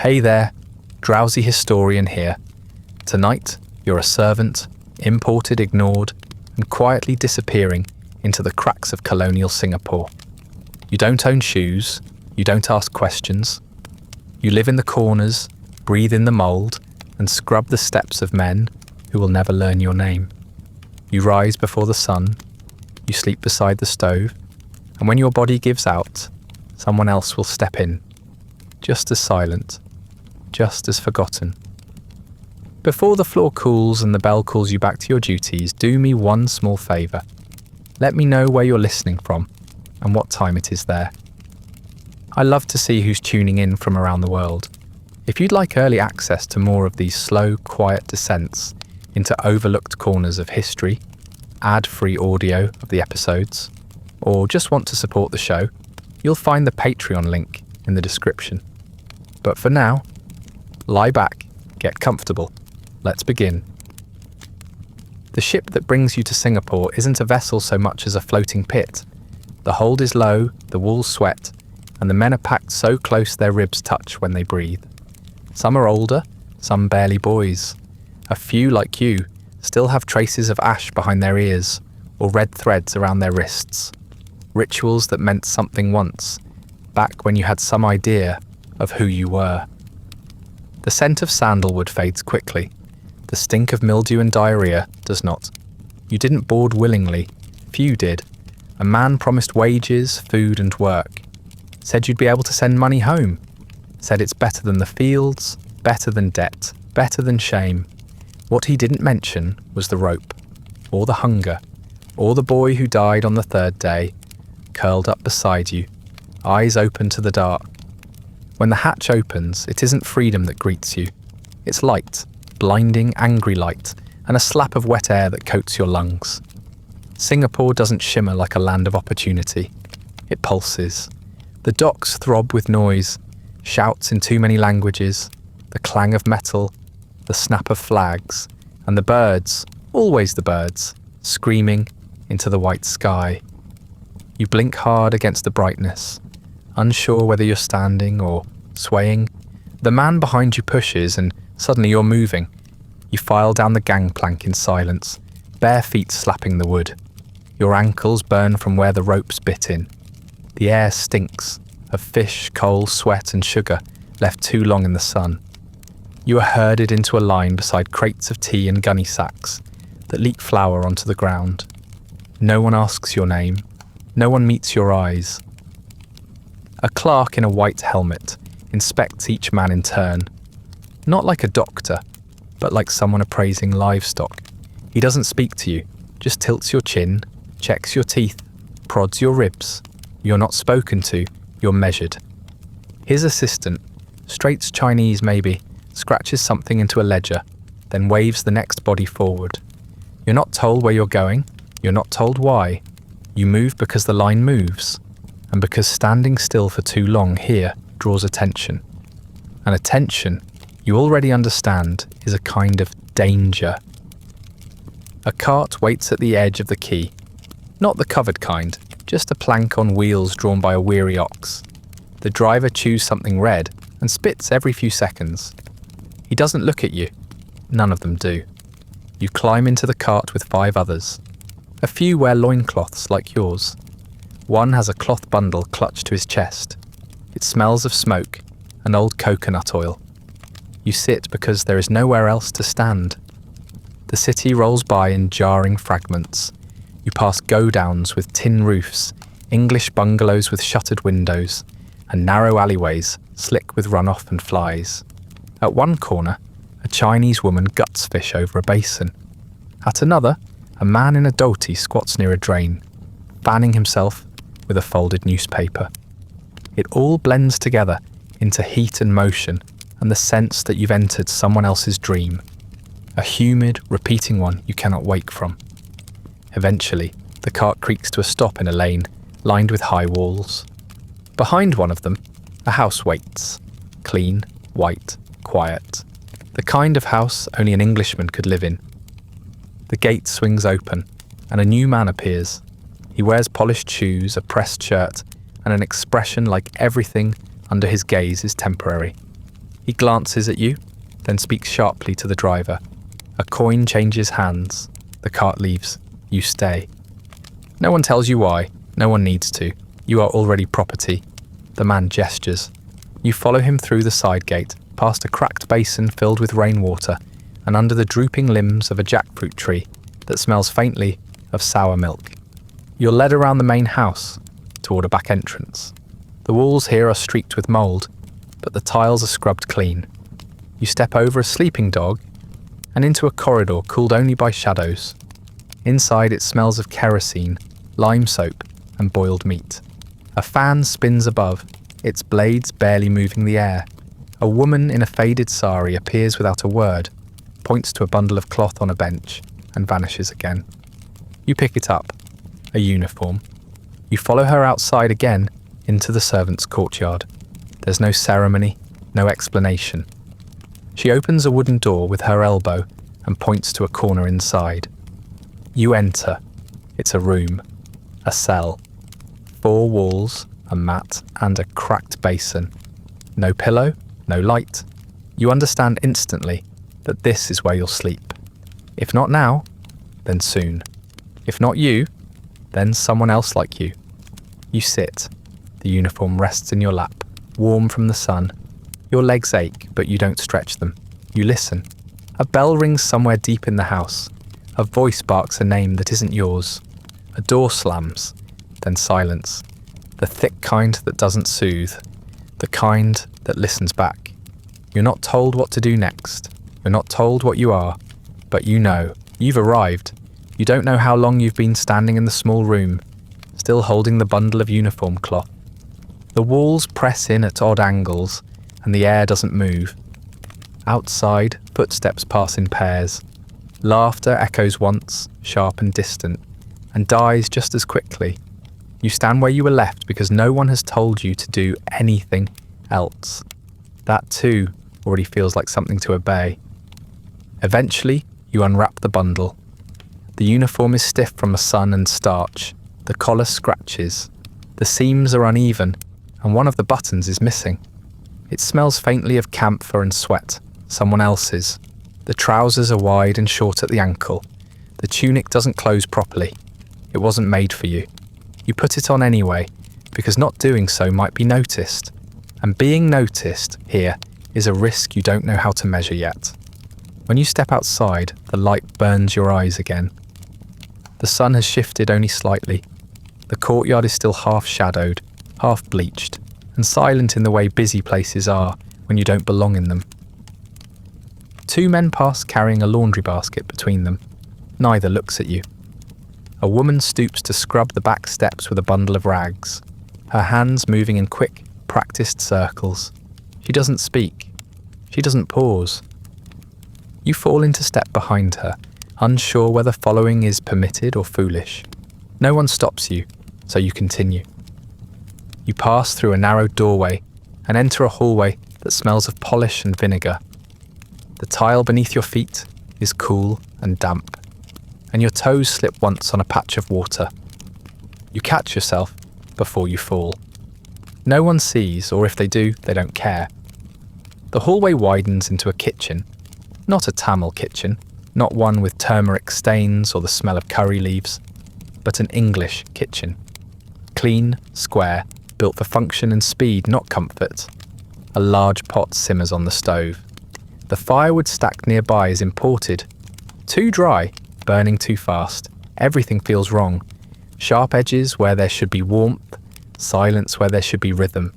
Hey there, Drowsy Historian here. Tonight, you're a servant, imported, ignored, and quietly disappearing into the cracks of colonial Singapore. You don't own shoes, you don't ask questions. You live in the corners, breathe in the mould, and scrub the steps of men who will never learn your name. You rise before the sun, you sleep beside the stove, and when your body gives out, someone else will step in, just as silent, just as forgotten. Before the floor cools and the bell calls you back to your duties, do me one small favour. Let me know where you're listening from and what time it is there. I love to see who's tuning in from around the world. If you'd like early access to more of these slow, quiet descents into overlooked corners of history, ad-free audio of the episodes, or just want to support the show, you'll find the Patreon link in the description. But for now, lie back, get comfortable. Let's begin. The ship that brings you to Singapore isn't a vessel so much as a floating pit. The hold is low, the walls sweat, and the men are packed so close their ribs touch when they breathe. Some are older, some barely boys. A few, like you, still have traces of ash behind their ears or red threads around their wrists. Rituals that meant something once, back when you had some idea of who you were. The scent of sandalwood fades quickly. The stink of mildew and diarrhea does not. You didn't board willingly. Few did. A man promised wages, food and work. Said you'd be able to send money home. Said it's better than the fields, better than debt, better than shame. What he didn't mention was the rope, or the hunger, or the boy who died on the third day, curled up beside you, eyes open to the dark. When the hatch opens, it isn't freedom that greets you. It's light, blinding, angry light, and a slap of wet air that coats your lungs. Singapore doesn't shimmer like a land of opportunity. It pulses. The docks throb with noise, shouts in too many languages, the clang of metal, the snap of flags, and the birds, always the birds, screaming into the white sky. You blink hard against the brightness, unsure whether you're standing or swaying. The man behind you pushes and suddenly you're moving. You file down the gangplank in silence, bare feet slapping the wood. Your ankles burn from where the ropes bit in. The air stinks of fish, coal, sweat and sugar left too long in the sun. You are herded into a line beside crates of tea and gunny sacks that leak flour onto the ground. No one asks your name. No one meets your eyes. A clerk in a white helmet inspects each man in turn. Not like a doctor, but like someone appraising livestock. He doesn't speak to you, just tilts your chin, checks your teeth, prods your ribs. You're not spoken to, you're measured. His assistant, Straight's Chinese maybe, scratches something into a ledger, then waves the next body forward. You're not told where you're going, you're not told why. You move because the line moves, and because standing still for too long here draws attention. And attention, you already understand, is a kind of danger. A cart waits at the edge of the quay. Not the covered kind, just a plank on wheels drawn by a weary ox. The driver chews something red and spits every few seconds. He doesn't look at you. None of them do. You climb into the cart with 5 others. A few wear loincloths like yours. One has a cloth bundle clutched to his chest. It smells of smoke and old coconut oil. You sit because there is nowhere else to stand. The city rolls by in jarring fragments. You pass go-downs with tin roofs, English bungalows with shuttered windows, and narrow alleyways slick with runoff and flies. At one corner, a Chinese woman guts fish over a basin. At another, a man in a dhoti squats near a drain, fanning himself with a folded newspaper. It all blends together into heat and motion and the sense that you've entered someone else's dream, a humid, repeating one you cannot wake from. Eventually, the cart creaks to a stop in a lane lined with high walls. Behind one of them, a house waits, clean, white, quiet. The kind of house only an Englishman could live in. The gate swings open, and a new man appears. He wears polished shoes, a pressed shirt, and an expression like everything under his gaze is temporary. He glances at you, then speaks sharply to the driver. A coin changes hands. The cart leaves. You stay. No one tells you why. No one needs to. You are already property. The man gestures. You follow him through the side gate, past a cracked basin filled with rainwater, and under the drooping limbs of a jackfruit tree that smells faintly of sour milk. You're led around the main house, toward a back entrance. The walls here are streaked with mould, but the tiles are scrubbed clean. You step over a sleeping dog and into a corridor cooled only by shadows. Inside it smells of kerosene, lime soap, and boiled meat. A fan spins above, its blades barely moving the air. A woman in a faded sari appears without a word, points to a bundle of cloth on a bench, and vanishes again. You pick it up, a uniform. You follow her outside again into the servants' courtyard. There's no ceremony, no explanation. She opens a wooden door with her elbow and points to a corner inside. You enter. It's a room, a cell. 4 walls, a mat, and a cracked basin. No pillow, no light. You understand instantly that this is where you'll sleep. If not now, then soon. If not you, then someone else like you. You sit. The uniform rests in your lap, warm from the sun. Your legs ache, but you don't stretch them. You listen. A bell rings somewhere deep in the house. A voice barks a name that isn't yours. A door slams, then silence. The thick kind that doesn't soothe. The kind that listens back. You're not told what to do next. You're not told what you are, but you know. You've arrived. You don't know how long you've been standing in the small room, still holding the bundle of uniform cloth. The walls press in at odd angles, and the air doesn't move. Outside, footsteps pass in pairs. Laughter echoes once, sharp and distant, and dies just as quickly. You stand where you were left because no one has told you to do anything else. That too already feels like something to obey. Eventually, you unwrap the bundle. The uniform is stiff from the sun and starch. The collar scratches. The seams are uneven, and one of the buttons is missing. It smells faintly of camphor and sweat, someone else's. The trousers are wide and short at the ankle. The tunic doesn't close properly. It wasn't made for you. You put it on anyway, because not doing so might be noticed. And being noticed here is a risk you don't know how to measure yet. When you step outside, the light burns your eyes again. The sun has shifted only slightly. The courtyard is still half shadowed, half bleached, and silent in the way busy places are when you don't belong in them. 2 men pass carrying a laundry basket between them. Neither looks at you. A woman stoops to scrub the back steps with a bundle of rags, her hands moving in quick, practiced circles. She doesn't speak. She doesn't pause. You fall into step behind her, unsure whether following is permitted or foolish. No one stops you, so you continue. You pass through a narrow doorway and enter a hallway that smells of polish and vinegar. The tile beneath your feet is cool and damp, and your toes slip once on a patch of water. You catch yourself before you fall. No one sees, or if they do, they don't care. The hallway widens into a kitchen. Not a Tamil kitchen, not one with turmeric stains or the smell of curry leaves, but an English kitchen. Clean, square, built for function and speed, not comfort. A large pot simmers on the stove. The firewood stacked nearby is imported. Too dry, burning too fast. Everything feels wrong. Sharp edges where there should be warmth, silence where there should be rhythm.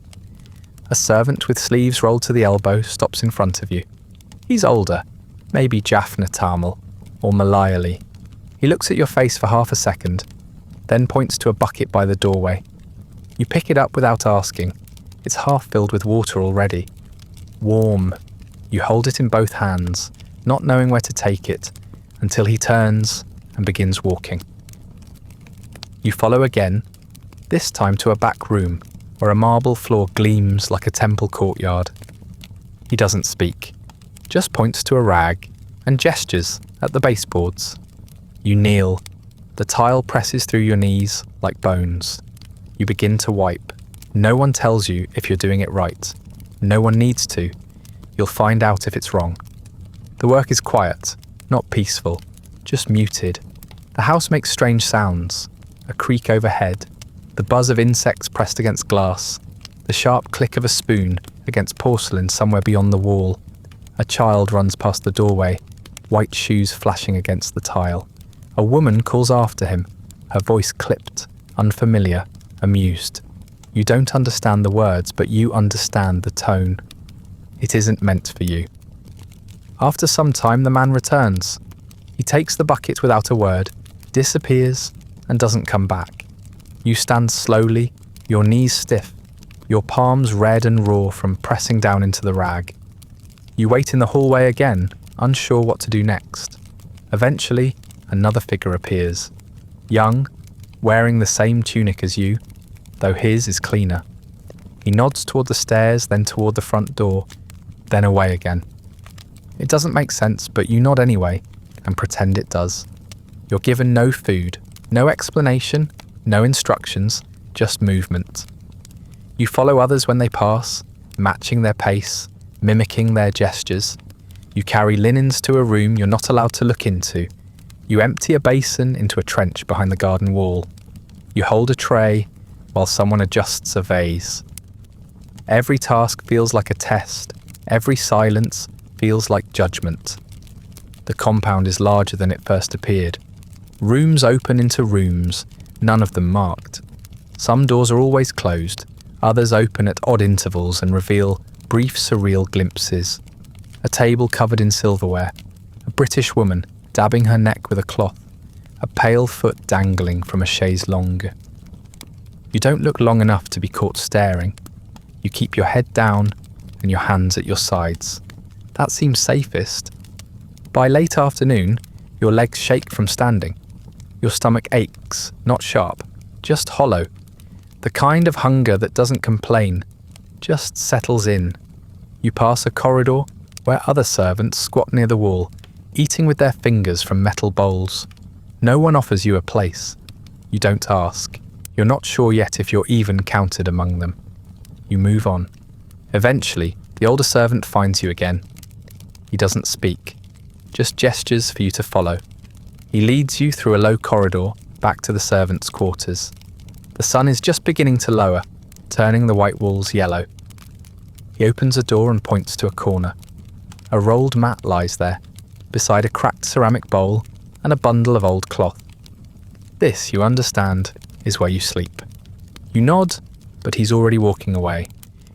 A servant with sleeves rolled to the elbow stops in front of you. He's older, maybe Jaffna Tamil or Malayali. He looks at your face for half a second, then points to a bucket by the doorway. You pick it up without asking. It's half filled with water already. Warm. You hold it in both hands, not knowing where to take it, until he turns and begins walking. You follow again, this time to a back room where a marble floor gleams like a temple courtyard. He doesn't speak, just points to a rag and gestures at the baseboards. You kneel. The tile presses through your knees like bones. You begin to wipe. No one tells you if you're doing it right. No one needs to. You'll find out if it's wrong. The work is quiet, not peaceful, just muted. The house makes strange sounds, a creak overhead, the buzz of insects pressed against glass, the sharp click of a spoon against porcelain somewhere beyond the wall. A child runs past the doorway, white shoes flashing against the tile. A woman calls after him, her voice clipped, unfamiliar, amused. You don't understand the words, but you understand the tone. It isn't meant for you. After some time, the man returns. He takes the bucket without a word, disappears, and doesn't come back. You stand slowly, your knees stiff, your palms red and raw from pressing down into the rag. You wait in the hallway again, unsure what to do next. Eventually, another figure appears. Young, wearing the same tunic as you, though his is cleaner. He nods toward the stairs, then toward the front door, then away again. It doesn't make sense, but you nod anyway, and pretend it does. You're given no food, no explanation, no instructions, just movement. You follow others when they pass, matching their pace, mimicking their gestures. You carry linens to a room you're not allowed to look into. You empty a basin into a trench behind the garden wall. You hold a tray while someone adjusts a vase. Every task feels like a test. Every silence feels like judgment. The compound is larger than it first appeared. Rooms open into rooms, none of them marked. Some doors are always closed, others open at odd intervals and reveal brief surreal glimpses. A table covered in silverware, a British woman dabbing her neck with a cloth, a pale foot dangling from a chaise longue. You don't look long enough to be caught staring. You keep your head down and your hands at your sides. That seems safest. By late afternoon, your legs shake from standing. Your stomach aches, not sharp, just hollow. The kind of hunger that doesn't complain, just settles in. You pass a corridor where other servants squat near the wall, eating with their fingers from metal bowls. No one offers you a place. You don't ask. You're not sure yet if you're even counted among them. You move on. Eventually, the older servant finds you again. He doesn't speak, just gestures for you to follow. He leads you through a low corridor back to the servants' quarters. The sun is just beginning to lower, turning the white walls yellow. He opens a door and points to a corner. A rolled mat lies there, beside a cracked ceramic bowl and a bundle of old cloth. This, you understand, is where you sleep. You nod, but he's already walking away.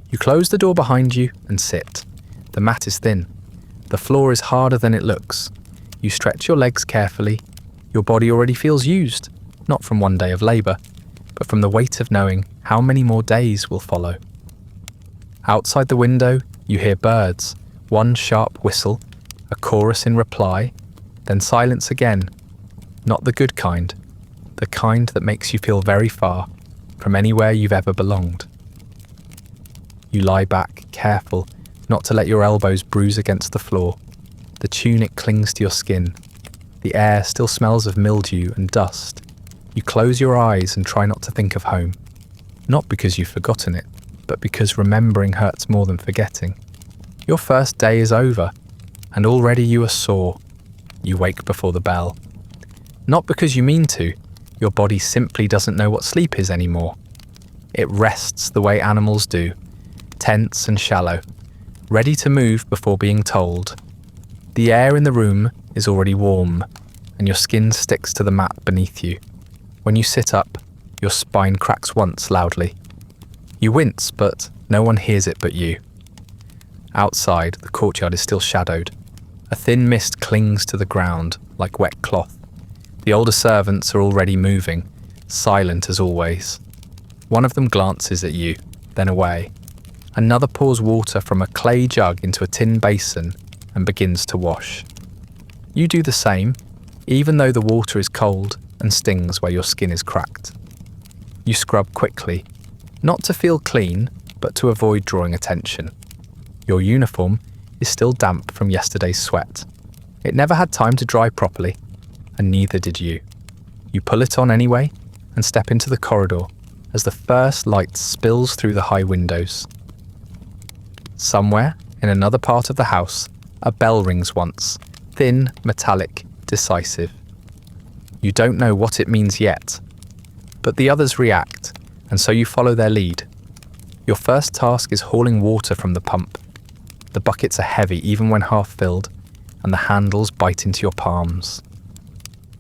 You close the door behind you and sit. The mat is thin. The floor is harder than it looks. You stretch your legs carefully. Your body already feels used, not from one day of labour, but from the weight of knowing how many more days will follow. Outside the window, you hear birds, one sharp whistle, a chorus in reply, then silence again. Not the good kind, the kind that makes you feel very far from anywhere you've ever belonged. You lie back, careful not to let your elbows bruise against the floor. The tunic clings to your skin. The air still smells of mildew and dust. You close your eyes and try not to think of home. Not because you've forgotten it, but because remembering hurts more than forgetting. Your first day is over, and already you are sore. You wake before the bell. Not because you mean to, your body simply doesn't know what sleep is anymore. It rests the way animals do, tense and shallow, ready to move before being told. The air in the room is already warm, and your skin sticks to the mat beneath you. When you sit up, your spine cracks once loudly. You wince, but no one hears it but you. Outside, the courtyard is still shadowed. A thin mist clings to the ground like wet cloth. The older servants are already moving, silent as always. One of them glances at you, then away. Another pours water from a clay jug into a tin basin and begins to wash. You do the same, even though the water is cold and stings where your skin is cracked. You scrub quickly, not to feel clean, but to avoid drawing attention. Your uniform is still damp from yesterday's sweat. It never had time to dry properly, and neither did you. You pull it on anyway and step into the corridor as the first light spills through the high windows. Somewhere, In another part of the house, a bell rings once, thin, metallic, decisive. You don't know what it means yet, but the others react, and so you follow their lead. Your first task is hauling water from the pump. The buckets are heavy even when half filled, and the handles bite into your palms.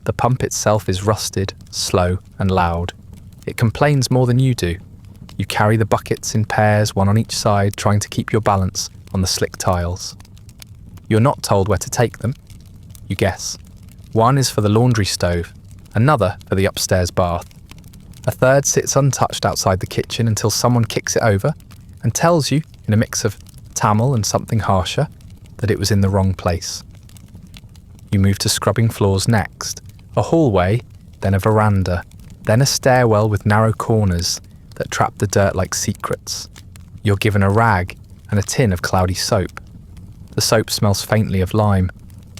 The pump itself is rusted, slow, and loud. It complains more than you do. You carry the buckets in pairs, one on each side, trying to keep your balance on the slick tiles. You're not told where to take them. You guess. One is for the laundry stove, another for the upstairs bath. A third sits untouched outside the kitchen until someone kicks it over and tells you, in a mix of Tamil and something harsher, that it was in the wrong place. You move to scrubbing floors next, a hallway, then a veranda, then a stairwell with narrow corners that trap the dirt like secrets. You're given a rag and a tin of cloudy soap. The soap smells faintly of lime,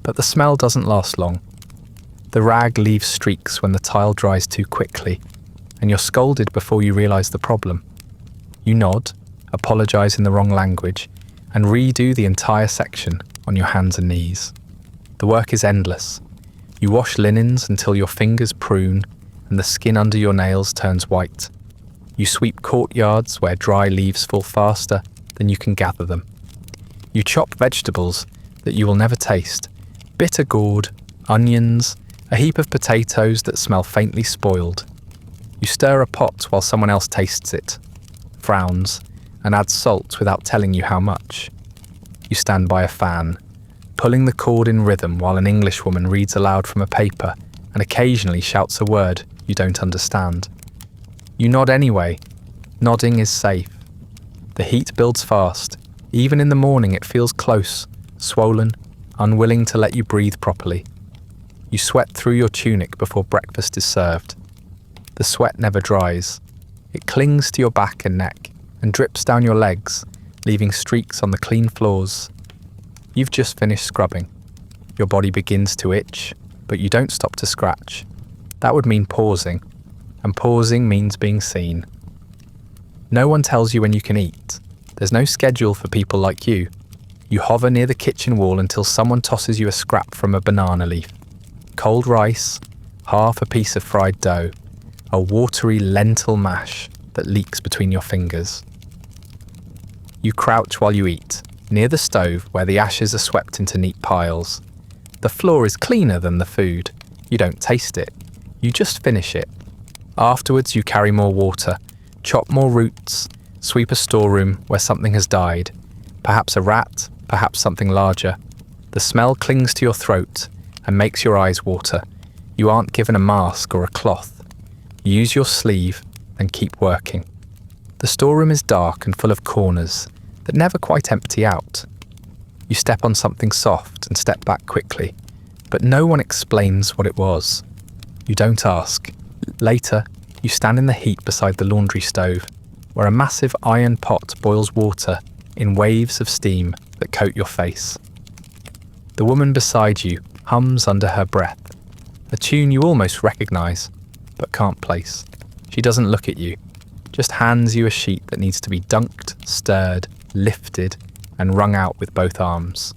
but the smell doesn't last long. The rag leaves streaks when the tile dries too quickly, and you're scolded before you realise the problem. You nod, apologise in the wrong language, and redo the entire section on your hands and knees. The work is endless. You wash linens until your fingers prune and the skin under your nails turns white. You sweep courtyards where dry leaves fall faster than you can gather them. You chop vegetables that you will never taste, bitter gourd, onions, a heap of potatoes that smell faintly spoiled. You stir a pot while someone else tastes it, frowns, and adds salt without telling you how much. You stand by a fan, pulling the cord in rhythm while an Englishwoman reads aloud from a paper and occasionally shouts a word you don't understand. You nod anyway. Nodding is safe. The heat builds fast. Even in the morning it feels close, swollen, unwilling to let you breathe properly. You sweat through your tunic before breakfast is served. The sweat never dries. It clings to your back and neck and drips down your legs, leaving streaks on the clean floors. You've just finished scrubbing. Your body begins to itch, but you don't stop to scratch. That would mean pausing, and pausing means being seen. No one tells you when you can eat. There's no schedule for people like you. You hover near the kitchen wall until someone tosses you a scrap from a banana leaf. Cold rice, half a piece of fried dough, a watery lentil mash that leaks between your fingers. You crouch while you eat, near the stove where the ashes are swept into neat piles. The floor is cleaner than the food. You don't taste it. You just finish it. Afterwards you carry more water, chop more roots, sweep a storeroom where something has died. Perhaps a rat, perhaps something larger. The smell clings to your throat and makes your eyes water. You aren't given a mask or a cloth. Use your sleeve and keep working. The storeroom is dark and full of corners that never quite empty out. You step on something soft and step back quickly, but no one explains what it was. You don't ask. Later, you stand in the heat beside the laundry stove, where a massive iron pot boils water in waves of steam that coat your face. The woman beside you hums under her breath, a tune you almost recognise, but can't place. She doesn't look at you, just hands you a sheet that needs to be dunked, stirred, lifted, and wrung out with both arms.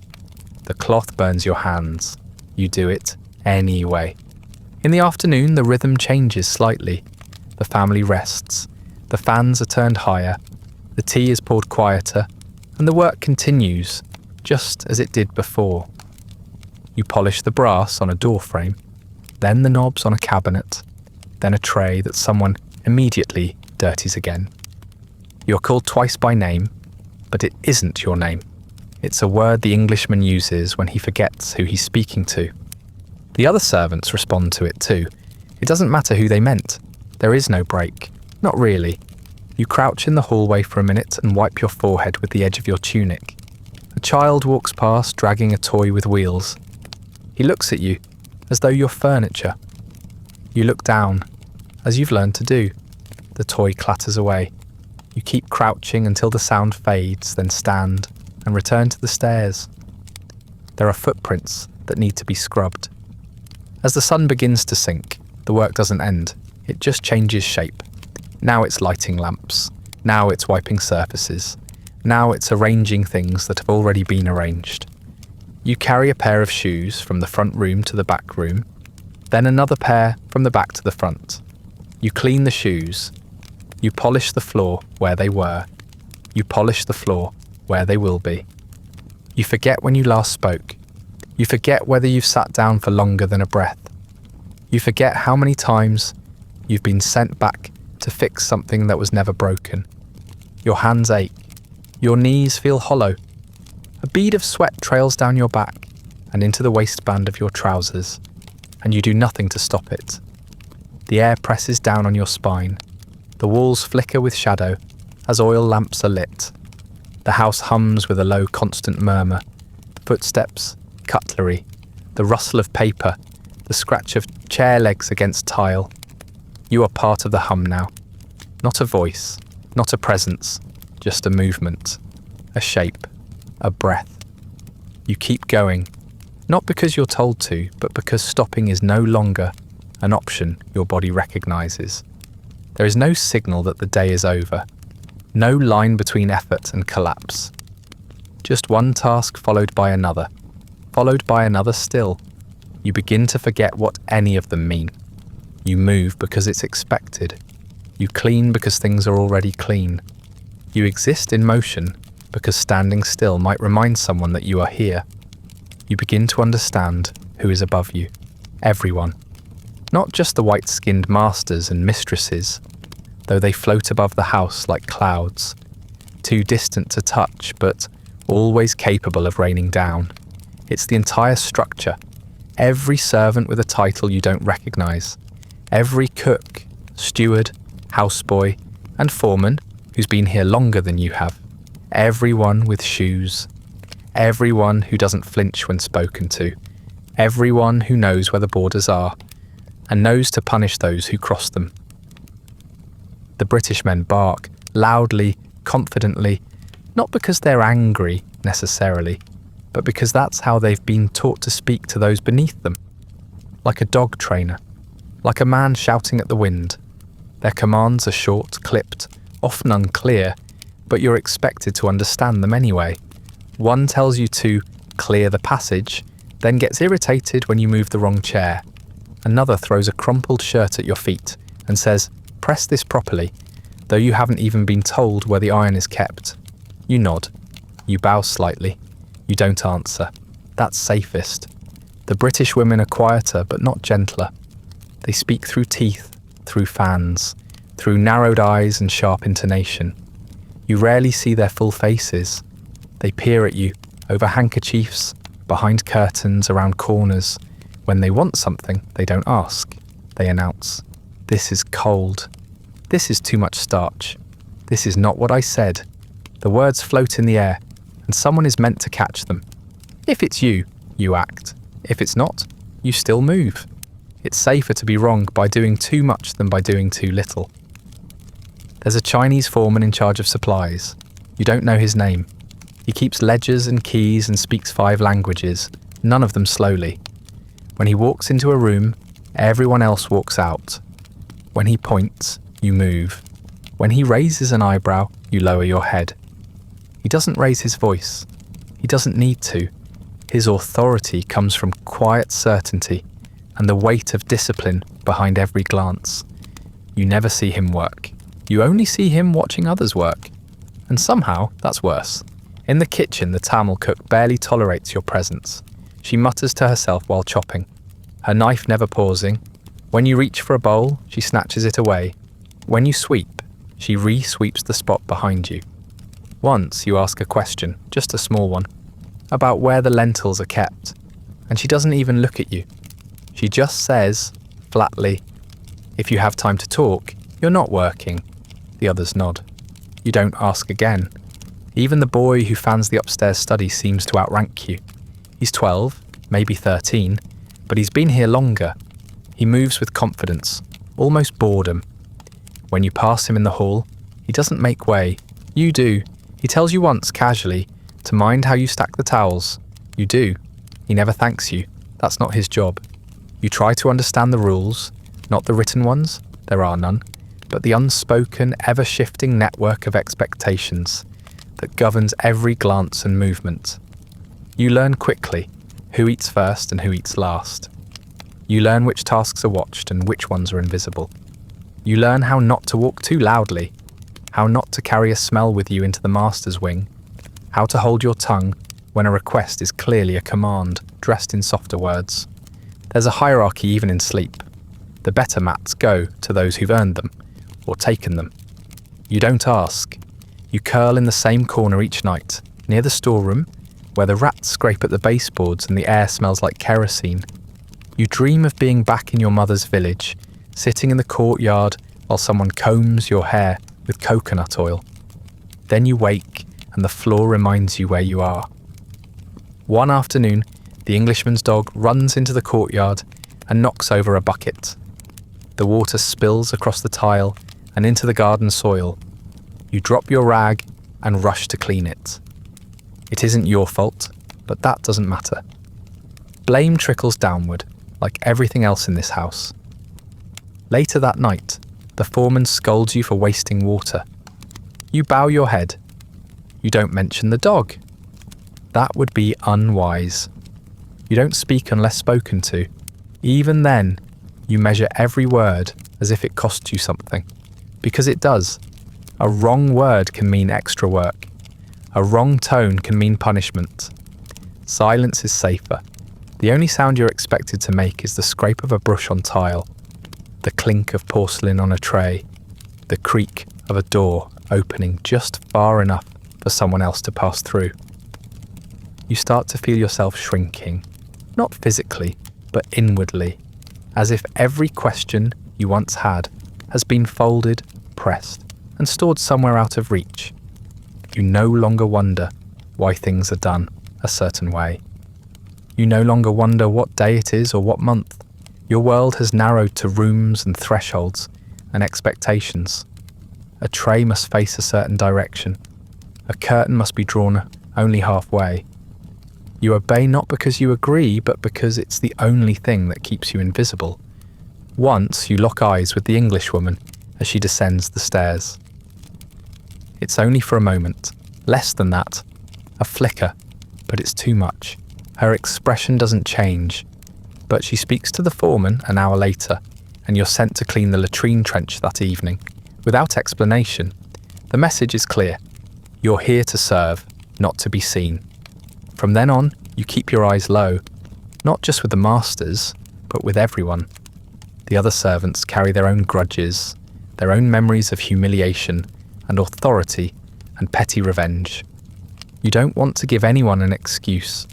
The cloth burns your hands. You do it anyway. In the afternoon, the rhythm changes slightly. The family rests. The fans are turned higher. The tea is poured quieter, and the work continues, just as it did before. You polish the brass on a door frame, then the knobs on a cabinet, then a tray that someone immediately dirties again. You're called twice by name, but it isn't your name. It's a word the Englishman uses when he forgets who he's speaking to. The other servants respond to it too. It doesn't matter who they meant. There is no break. Not really. You crouch in the hallway for a minute and wipe your forehead with the edge of your tunic. A child walks past dragging a toy with wheels. He looks at you, as though you're furniture. You look down, as you've learned to do. The toy clatters away. You keep crouching until the sound fades, then stand and return to the stairs. There are footprints that need to be scrubbed. As the sun begins to sink, the work doesn't end. It just changes shape. Now it's lighting lamps. Now it's wiping surfaces. Now it's arranging things that have already been arranged. You carry a pair of shoes from the front room to the back room, then another pair from the back to the front. You clean the shoes. You polish the floor where they were. You polish the floor where they will be. You forget when you last spoke. You forget whether you've sat down for longer than a breath. You forget how many times you've been sent back to fix something that was never broken. Your hands ache. Your knees feel hollow. A bead of sweat trails down your back and into the waistband of your trousers, and you do nothing to stop it. The air presses down on your spine. The walls flicker with shadow as oil lamps are lit. The house hums with a low, constant murmur. Footsteps, cutlery, the rustle of paper, the scratch of chair legs against tile. You are part of the hum now. Not a voice, not a presence, just a movement, a shape, a breath. You keep going, not because you're told to, but because stopping is no longer an option your body recognizes. There is no signal that the day is over, no line between effort and collapse. Just one task followed by another still. You begin to forget what any of them mean. You move because it's expected. You clean because things are already clean. You exist in motion because standing still might remind someone that you are here. You begin to understand who is above you. Everyone. Not just the white-skinned masters and mistresses, though they float above the house like clouds, too distant to touch, but always capable of raining down. It's the entire structure. Every servant with a title you don't recognize. Every cook, steward, houseboy, and foreman who's been here longer than you have. Everyone with shoes. Everyone who doesn't flinch when spoken to. Everyone who knows where the borders are and knows to punish those who cross them. The British men bark, loudly, confidently, not because they're angry necessarily, but because that's how they've been taught to speak to those beneath them. Like a dog trainer, like a man shouting at the wind. Their commands are short, clipped, often unclear, but you're expected to understand them anyway. One tells you to clear the passage, then gets irritated when you move the wrong chair. Another throws a crumpled shirt at your feet and says, "Press this properly," though you haven't even been told where the iron is kept. You nod. You bow slightly. You don't answer. That's safest. The British women are quieter but not gentler. They speak through teeth, through fans, through narrowed eyes and sharp intonation. You rarely see their full faces. They peer at you over handkerchiefs, behind curtains, around corners. When they want something, they don't ask. They announce, "This is cold. This is too much starch. This is not what I said." The words float in the air, and someone is meant to catch them. If it's you, you act. If it's not, you still move. It's safer to be wrong by doing too much than by doing too little. There's a Chinese foreman in charge of supplies. You don't know his name. He keeps ledgers and keys and speaks 5 languages, none of them slowly. When he walks into a room, everyone else walks out. When he points, you move. When he raises an eyebrow, you lower your head. He doesn't raise his voice. He doesn't need to. His authority comes from quiet certainty and the weight of discipline behind every glance. You never see him work. You only see him watching others work. And somehow, that's worse. In the kitchen, the Tamil cook barely tolerates your presence. She mutters to herself while chopping, her knife never pausing. When you reach for a bowl, she snatches it away. When you sweep, she re-sweeps the spot behind you. Once you ask a question, just a small one, about where the lentils are kept, and she doesn't even look at you. She just says, flatly, "If you have time to talk, you're not working." The others nod. You don't ask again. Even the boy who fans the upstairs study seems to outrank you. He's 12, maybe 13, but he's been here longer. He moves with confidence, almost boredom. When you pass him in the hall, he doesn't make way. You do. He tells you once, casually, to mind how you stack the towels. You do. He never thanks you. That's not his job. You try to understand the rules, not the written ones, there are none, but the unspoken, ever-shifting network of expectations. that governs every glance and movement. You learn quickly who eats first and who eats last. You learn which tasks are watched and which ones are invisible. You learn how not to walk too loudly, how not to carry a smell with you into the master's wing, how to hold your tongue when a request is clearly a command, dressed in softer words. There's a hierarchy even in sleep. The better mats go to those who've earned them, or taken them. You don't ask. You curl in the same corner each night, near the storeroom, where the rats scrape at the baseboards and the air smells like kerosene. You dream of being back in your mother's village, sitting in the courtyard while someone combs your hair with coconut oil. Then you wake and the floor reminds you where you are. One afternoon, the Englishman's dog runs into the courtyard and knocks over a bucket. The water spills across the tile and into the garden soil. You drop your rag and rush to clean it. It isn't your fault, but that doesn't matter. Blame trickles downward, like everything else in this house. Later that night, the foreman scolds you for wasting water. You bow your head. You don't mention the dog. That would be unwise. You don't speak unless spoken to. Even then, you measure every word as if it costs you something. Because it does. A wrong word can mean extra work. A wrong tone can mean punishment. Silence is safer. The only sound you're expected to make is the scrape of a brush on tile, the clink of porcelain on a tray, the creak of a door opening just far enough for someone else to pass through. You start to feel yourself shrinking, not physically, but inwardly, as if every question you once had has been folded, pressed, and stored somewhere out of reach. You no longer wonder why things are done a certain way. You no longer wonder what day it is or what month. Your world has narrowed to rooms and thresholds and expectations. A tray must face a certain direction. A curtain must be drawn only halfway. You obey not because you agree, but because it's the only thing that keeps you invisible. Once you lock eyes with the Englishwoman as she descends the stairs. It's only for a moment, less than that, a flicker, but it's too much. Her expression doesn't change, but she speaks to the foreman an hour later, and you're sent to clean the latrine trench that evening. Without explanation, the message is clear. You're here to serve, not to be seen. From then on, you keep your eyes low, not just with the masters, but with everyone. The other servants carry their own grudges, their own memories of humiliation and authority and petty revenge. You don't want to give anyone an excuse.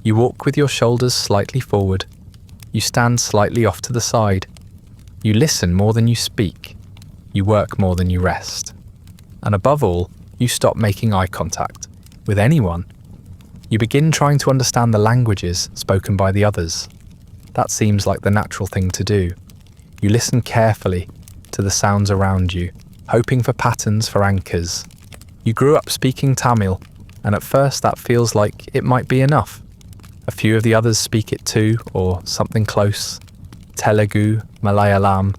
You walk with your shoulders slightly forward. You stand slightly off to the side. You listen more than you speak. You work more than you rest. And above all, you stop making eye contact with anyone. You begin trying to understand the languages spoken by the others. That seems like the natural thing to do. You listen carefully to the sounds around you, hoping for patterns, for anchors. You grew up speaking Tamil, and at first that feels like it might be enough. A few of the others speak it too, or something close. Telugu, Malayalam,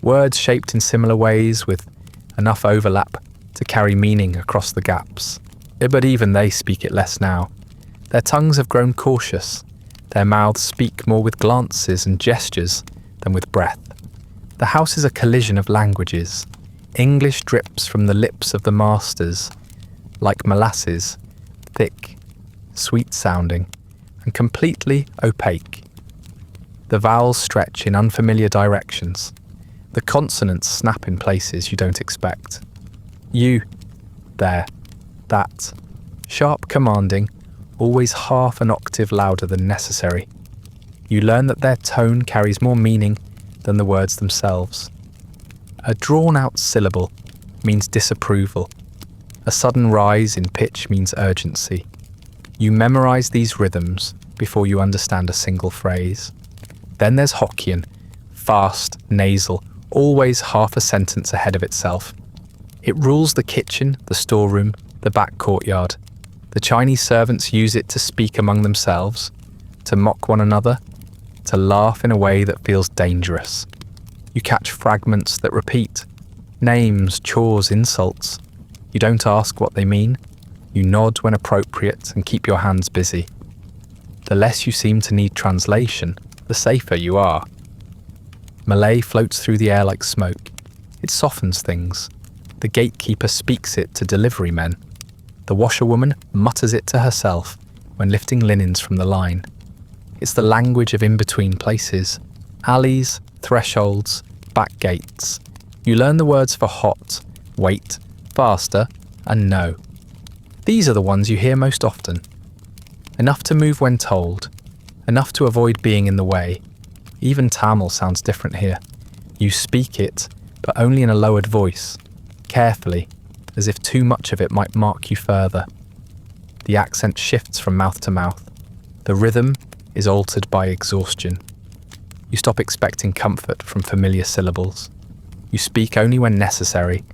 words shaped in similar ways with enough overlap to carry meaning across the gaps. But even they speak it less now. Their tongues have grown cautious. Their mouths speak more with glances and gestures than with breath. The house is a collision of languages. English drips from the lips of the masters, like molasses, thick, sweet-sounding, and completely opaque. The vowels stretch in unfamiliar directions. The consonants snap in places you don't expect. You, there, that, sharp commanding, always half an octave louder than necessary. You learn that their tone carries more meaning than the words themselves. A drawn-out syllable means disapproval. A sudden rise in pitch means urgency. You memorize these rhythms before you understand a single phrase. Then there's Hokkien, fast, nasal, always half a sentence ahead of itself. It rules the kitchen, the storeroom, the back courtyard. The Chinese servants use it to speak among themselves, to mock one another, to laugh in a way that feels dangerous. You catch fragments that repeat, names, chores, insults. You don't ask what they mean. You nod when appropriate and keep your hands busy. The less you seem to need translation, the safer you are. Malay floats through the air like smoke. It softens things. The gatekeeper speaks it to delivery men. The washerwoman mutters it to herself when lifting linens from the line. It's the language of in-between places, alleys, thresholds, back gates. You learn the words for hot, wait, faster, and no. These are the ones you hear most often. Enough to move when told, enough to avoid being in the way. Even Tamil sounds different here. You speak it, but only in a lowered voice, carefully, as if too much of it might mark you further. The accent shifts from mouth to mouth. The rhythm is altered by exhaustion. You stop expecting comfort from familiar syllables. You speak only when necessary,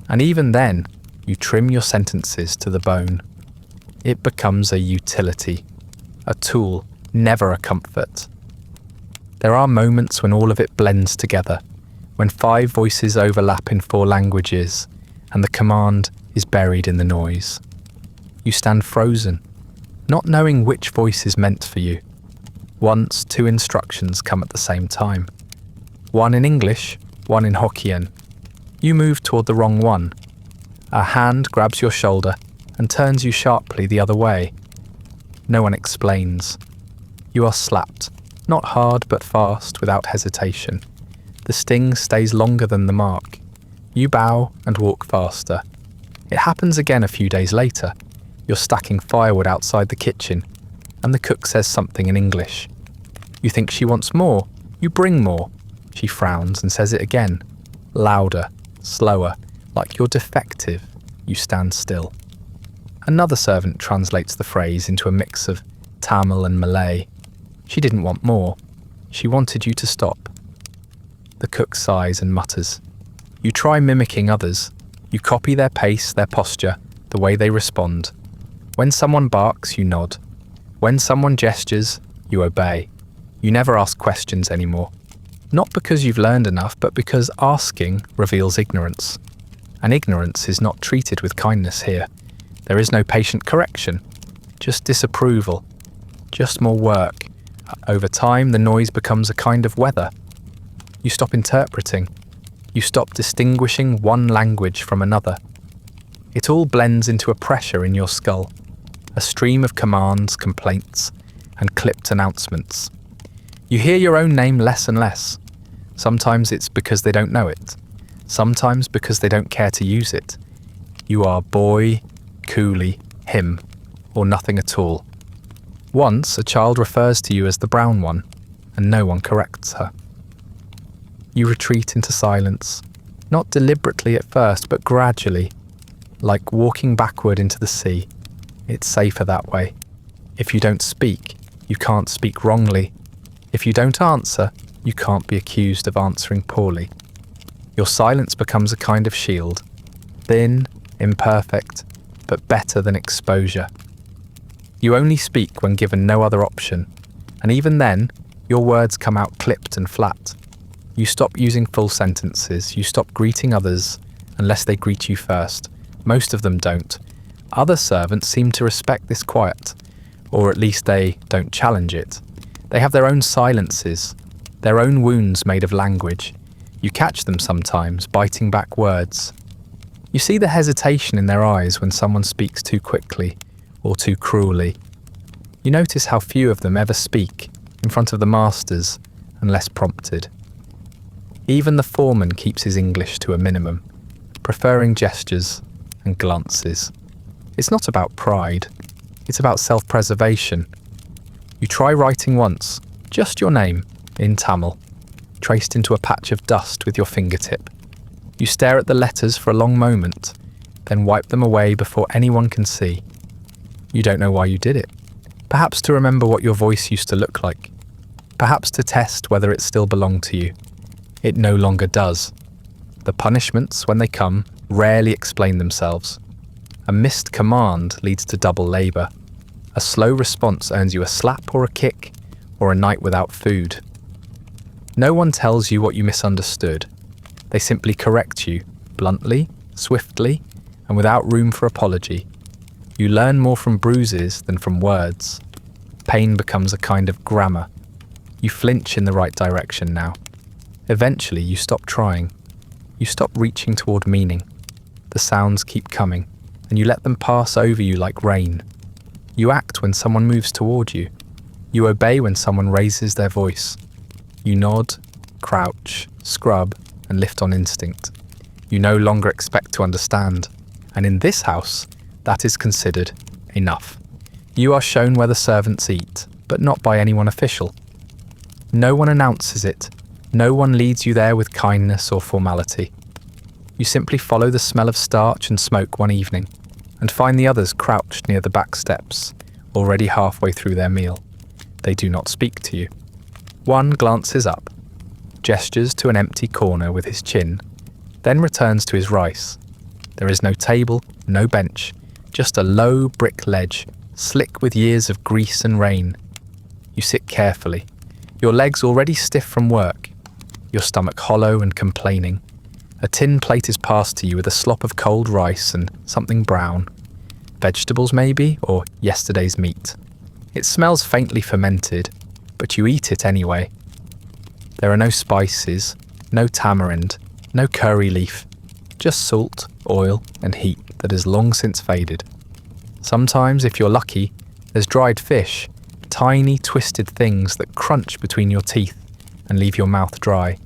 and even then, you trim your sentences to the bone. It becomes a utility, a tool, never a comfort. There are moments when all of it blends together, when 5 voices overlap in 4 languages, and the command is buried in the noise. You stand frozen, not knowing which voice is meant for you. Once 2 instructions come at the same time. One in English, one in Hokkien. You move toward the wrong one. A hand grabs your shoulder and turns you sharply the other way. No one explains. You are slapped, not hard but fast, without hesitation. The sting stays longer than the mark. You bow and walk faster. It happens again a few days later. You're stacking firewood outside the kitchen, and the cook says something in English. You think she wants more. You bring more. She frowns and says it again. Louder, slower, like you're defective. You stand still. Another servant translates the phrase into a mix of Tamil and Malay. She didn't want more. She wanted you to stop. The cook sighs and mutters. You try mimicking others. You copy their pace, their posture, the way they respond. When someone barks, you nod. When someone gestures, you obey. You never ask questions anymore. Not because you've learned enough, but because asking reveals ignorance. And ignorance is not treated with kindness here. There is no patient correction, just disapproval, just more work. Over time, the noise becomes a kind of weather. You stop interpreting. You stop distinguishing one language from another. It all blends into a pressure in your skull, a stream of commands, complaints, and clipped announcements. You hear your own name less and less. Sometimes it's because they don't know it. Sometimes because they don't care to use it. You are boy, coolie, him, or nothing at all. Once a child refers to you as the brown one, and no one corrects her. You retreat into silence, not deliberately at first, but gradually, like walking backward into the sea. It's safer that way. If you don't speak, you can't speak wrongly. If you don't answer, you can't be accused of answering poorly. Your silence becomes a kind of shield, thin, imperfect, but better than exposure. You only speak when given no other option, and even then, your words come out clipped and flat. You stop using full sentences, you stop greeting others unless they greet you first. Most of them don't. Other servants seem to respect this quiet, or at least they don't challenge it. They have their own silences, their own wounds made of language. You catch them sometimes, biting back words. You see the hesitation in their eyes when someone speaks too quickly or too cruelly. You notice how few of them ever speak in front of the masters unless prompted. Even the foreman keeps his English to a minimum, preferring gestures and glances. It's not about pride, it's about self-preservation. You try writing once, just your name, in Tamil, traced into a patch of dust with your fingertip. You stare at the letters for a long moment, then wipe them away before anyone can see. You don't know why you did it. Perhaps to remember what your voice used to look like. Perhaps to test whether it still belonged to you. It no longer does. The punishments, when they come, rarely explain themselves. A missed command leads to double labour. A slow response earns you a slap or a kick, or a night without food. No one tells you what you misunderstood. They simply correct you, bluntly, swiftly, and without room for apology. You learn more from bruises than from words. Pain becomes a kind of grammar. You flinch in the right direction now. Eventually, you stop trying. You stop reaching toward meaning. The sounds keep coming, and you let them pass over you like rain. You act when someone moves toward you. You obey when someone raises their voice. You nod, crouch, scrub, and lift on instinct. You no longer expect to understand. And in this house, that is considered enough. You are shown where the servants eat, but not by anyone official. No one announces it. No one leads you there with kindness or formality. You simply follow the smell of starch and smoke one evening, and find the others crouched near the back steps, already halfway through their meal. They do not speak to you. One glances up, gestures to an empty corner with his chin, then returns to his rice. There is no table, no bench, just a low brick ledge, slick with years of grease and rain. You sit carefully, your legs already stiff from work, your stomach hollow and complaining. A tin plate is passed to you with a slop of cold rice and something brown. Vegetables maybe, or yesterday's meat. It smells faintly fermented, but you eat it anyway. There are no spices, no tamarind, no curry leaf, just salt, oil, and heat that has long since faded. Sometimes, if you're lucky, there's dried fish, tiny twisted things that crunch between your teeth and leave your mouth dry.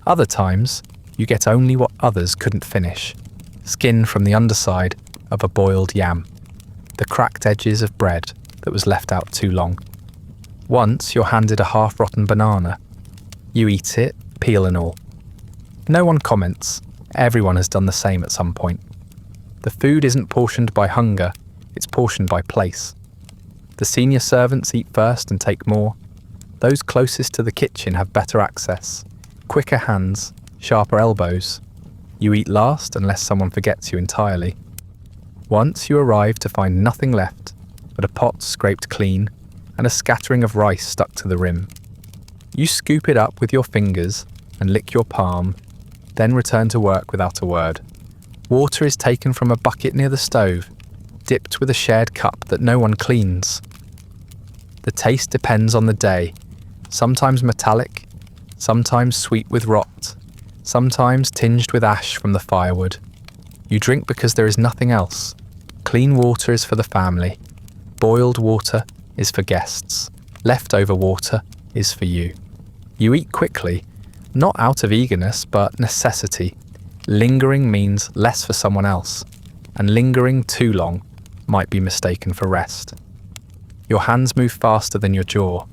Other times, you get only what others couldn't finish, skin from the underside of a boiled yam, the cracked edges of bread that was left out too long. Once you're handed a half-rotten banana. You eat it, peel and all. No one comments. Everyone has done the same at some point. The food isn't portioned by hunger, it's portioned by place. The senior servants eat first and take more. Those closest to the kitchen have better access, quicker hands, sharper elbows. You eat last unless someone forgets you entirely. Once you arrive to find nothing left but a pot scraped clean and a scattering of rice stuck to the rim. You scoop it up with your fingers and lick your palm, then return to work without a word. Water is taken from a bucket near the stove, dipped with a shared cup that no one cleans. The taste depends on the day, sometimes metallic, sometimes sweet with rot, sometimes tinged with ash from the firewood. You drink because there is nothing else. Clean water is for the family. Boiled water is for guests. Leftover water is for you. You eat quickly, not out of eagerness, but necessity. Lingering means less for someone else, and lingering too long might be mistaken for rest. Your hands move faster than your jaw.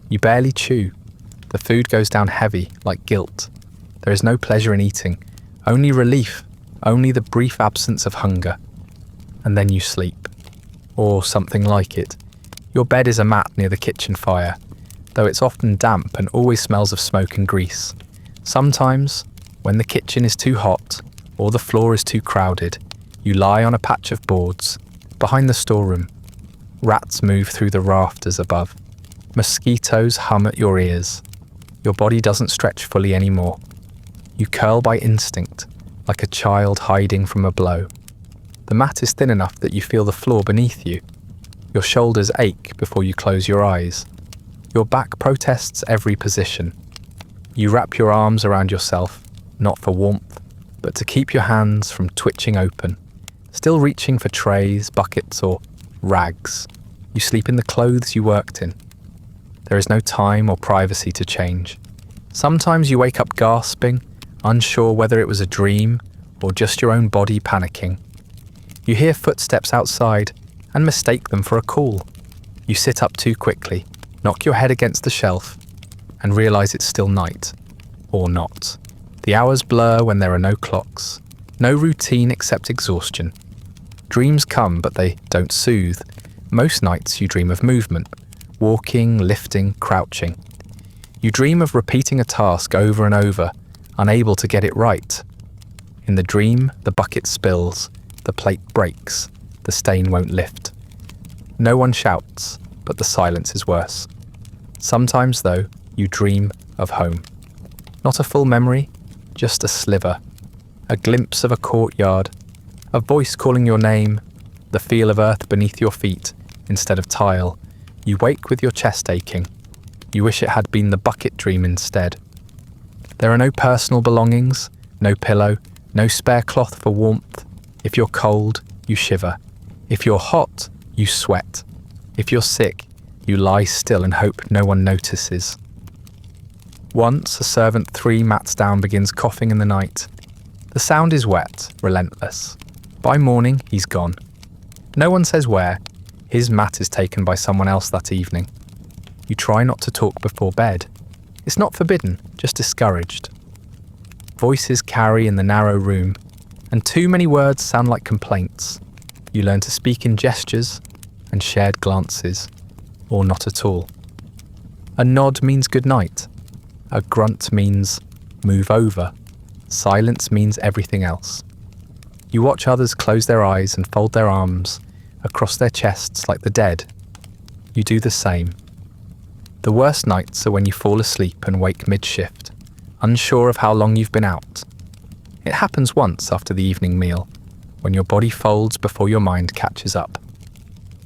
You barely chew. The food goes down heavy, like guilt. There is no pleasure in eating, only relief, only the brief absence of hunger. And then you sleep. Or something like it. Your bed is a mat near the kitchen fire, though it's often damp and always smells of smoke and grease. Sometimes, when the kitchen is too hot, or the floor is too crowded, you lie on a patch of boards, behind the storeroom. Rats move through the rafters above. Mosquitoes hum at your ears. Your body doesn't stretch fully anymore. You curl by instinct, like a child hiding from a blow. The mat is thin enough that you feel the floor beneath you. Your shoulders ache before you close your eyes. Your back protests every position. You wrap your arms around yourself, not for warmth, but to keep your hands from twitching open, still reaching for trays, buckets, or rags. You sleep in the clothes you worked in. There is no time or privacy to change. Sometimes you wake up gasping, unsure whether it was a dream or just your own body panicking. You hear footsteps outside and mistake them for a call. You sit up too quickly, knock your head against the shelf, and realize it's still night. Or not. The hours blur when there are no clocks, no routine except exhaustion. Dreams come, but they don't soothe. Most nights you dream of movement, walking, lifting, crouching. You dream of repeating a task over and over, unable to get it right. In the dream, the bucket spills, the plate breaks, the stain won't lift. No one shouts, but the silence is worse. Sometimes, though, you dream of home. Not a full memory, just a sliver. A glimpse of a courtyard, a voice calling your name, the feel of earth beneath your feet instead of tile. You wake with your chest aching. You wish it had been the bucket dream instead. There are no personal belongings, no pillow, no spare cloth for warmth. If you're cold, you shiver. If you're hot, you sweat. If you're sick, you lie still and hope no one notices. Once a servant 3 mats down begins coughing in the night. The sound is wet, relentless. By morning, he's gone. No one says where. His mat is taken by someone else that evening. You try not to talk before bed. It's not forbidden, just discouraged. Voices carry in the narrow room, and too many words sound like complaints. You learn to speak in gestures and shared glances, or not at all. A nod means good night. A grunt means move over. Silence means everything else. You watch others close their eyes and fold their arms across their chests like the dead. You do the same. The worst nights are when you fall asleep and wake mid-shift, unsure of how long you've been out. It happens once after the evening meal, when your body folds before your mind catches up.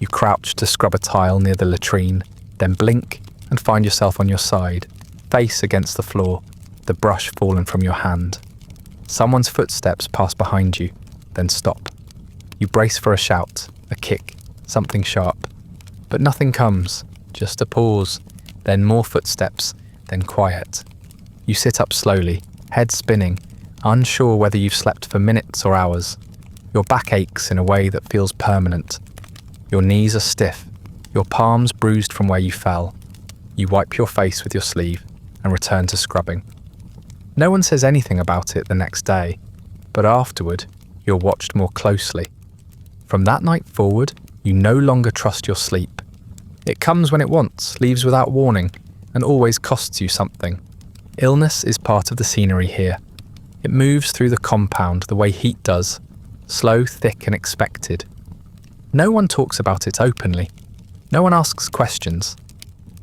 You crouch to scrub a tile near the latrine, then blink and find yourself on your side, face against the floor, the brush fallen from your hand. Someone's footsteps pass behind you, then stop. You brace for a shout, a kick, something sharp. But nothing comes, just a pause, then more footsteps, then quiet. You sit up slowly, head spinning, unsure whether you've slept for minutes or hours. Your back aches in a way that feels permanent. Your knees are stiff, your palms bruised from where you fell. You wipe your face with your sleeve and return to scrubbing. No one says anything about it the next day, but afterward, you're watched more closely. From that night forward, you no longer trust your sleep. It comes when it wants, leaves without warning, and always costs you something. Illness is part of the scenery here. It moves through the compound the way heat does, slow, thick, and expected. No one talks about it openly. No one asks questions,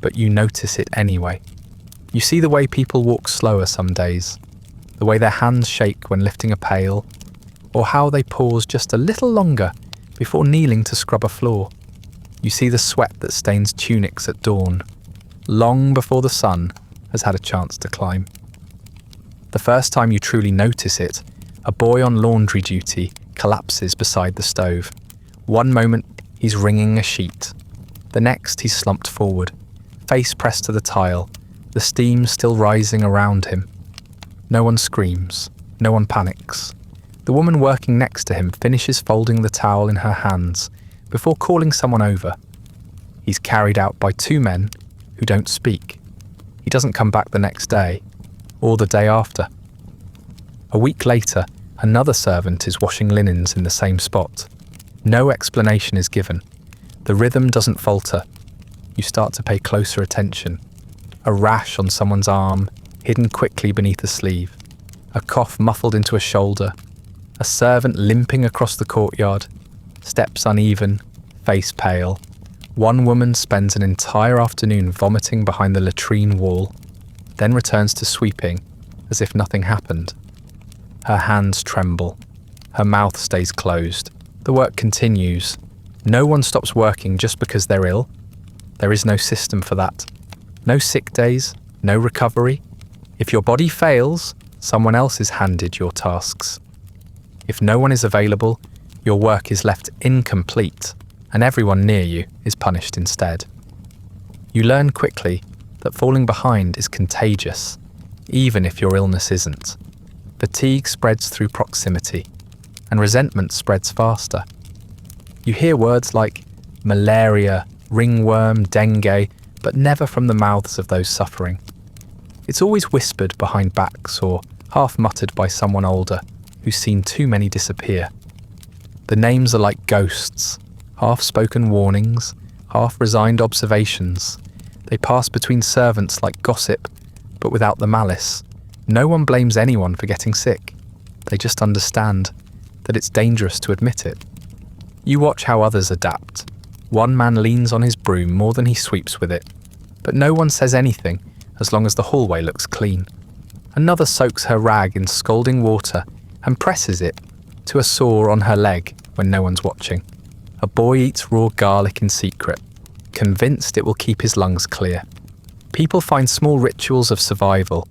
but you notice it anyway. You see the way people walk slower some days, the way their hands shake when lifting a pail, or how they pause just a little longer before kneeling to scrub a floor. You see the sweat that stains tunics at dawn, long before the sun has had a chance to climb. The first time you truly notice it, a boy on laundry duty collapses beside the stove. One moment, he's wringing a sheet. The next, he's slumped forward, face pressed to the tile, the steam still rising around him. No one screams, no one panics. The woman working next to him finishes folding the towel in her hands before calling someone over. He's carried out by 2 men who don't speak. He doesn't come back the next day, or the day after. A week later, another servant is washing linens in the same spot. No explanation is given. The rhythm doesn't falter. You start to pay closer attention. A rash on someone's arm, hidden quickly beneath a sleeve. A cough muffled into a shoulder. A servant limping across the courtyard. Steps uneven, face pale. One woman spends an entire afternoon vomiting behind the latrine wall, then returns to sweeping as if nothing happened. Her hands tremble. Her mouth stays closed. The work continues. No one stops working just because they're ill. There is no system for that. No sick days, no recovery. If your body fails, someone else is handed your tasks. If no one is available, your work is left incomplete, and everyone near you is punished instead. You learn quickly that falling behind is contagious, even if your illness isn't. Fatigue spreads through proximity, and resentment spreads faster. You hear words like malaria, ringworm, dengue, but never from the mouths of those suffering. It's always whispered behind backs or half muttered by someone older who's seen too many disappear. The names are like ghosts, half-spoken warnings, half-resigned observations. They pass between servants like gossip, but without the malice. No one blames anyone for getting sick. They just understand that it's dangerous to admit it. You watch how others adapt. One man leans on his broom more than he sweeps with it, but no one says anything as long as the hallway looks clean. Another soaks her rag in scalding water and presses it to a sore on her leg when no one's watching. A boy eats raw garlic in secret, convinced it will keep his lungs clear. People find small rituals of survival,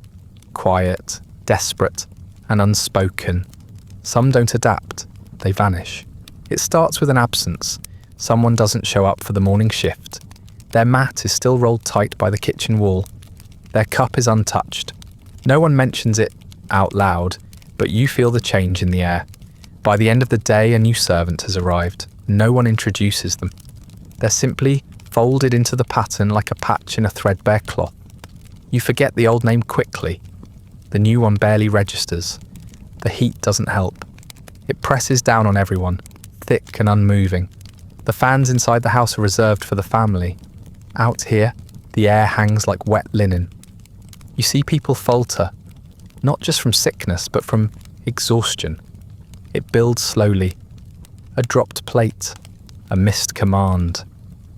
quiet, desperate, and unspoken. Some don't adapt, they vanish. It starts with an absence. Someone doesn't show up for the morning shift. Their mat is still rolled tight by the kitchen wall. Their cup is untouched. No one mentions it out loud, but you feel the change in the air. By the end of the day, a new servant has arrived. No one introduces them. They're simply folded into the pattern like a patch in a threadbare cloth. You forget the old name quickly. The new one barely registers. The heat doesn't help. It presses down on everyone, thick and unmoving. The fans inside the house are reserved for the family. Out here, the air hangs like wet linen. You see people falter, not just from sickness, but from exhaustion. It builds slowly. A dropped plate, a missed command,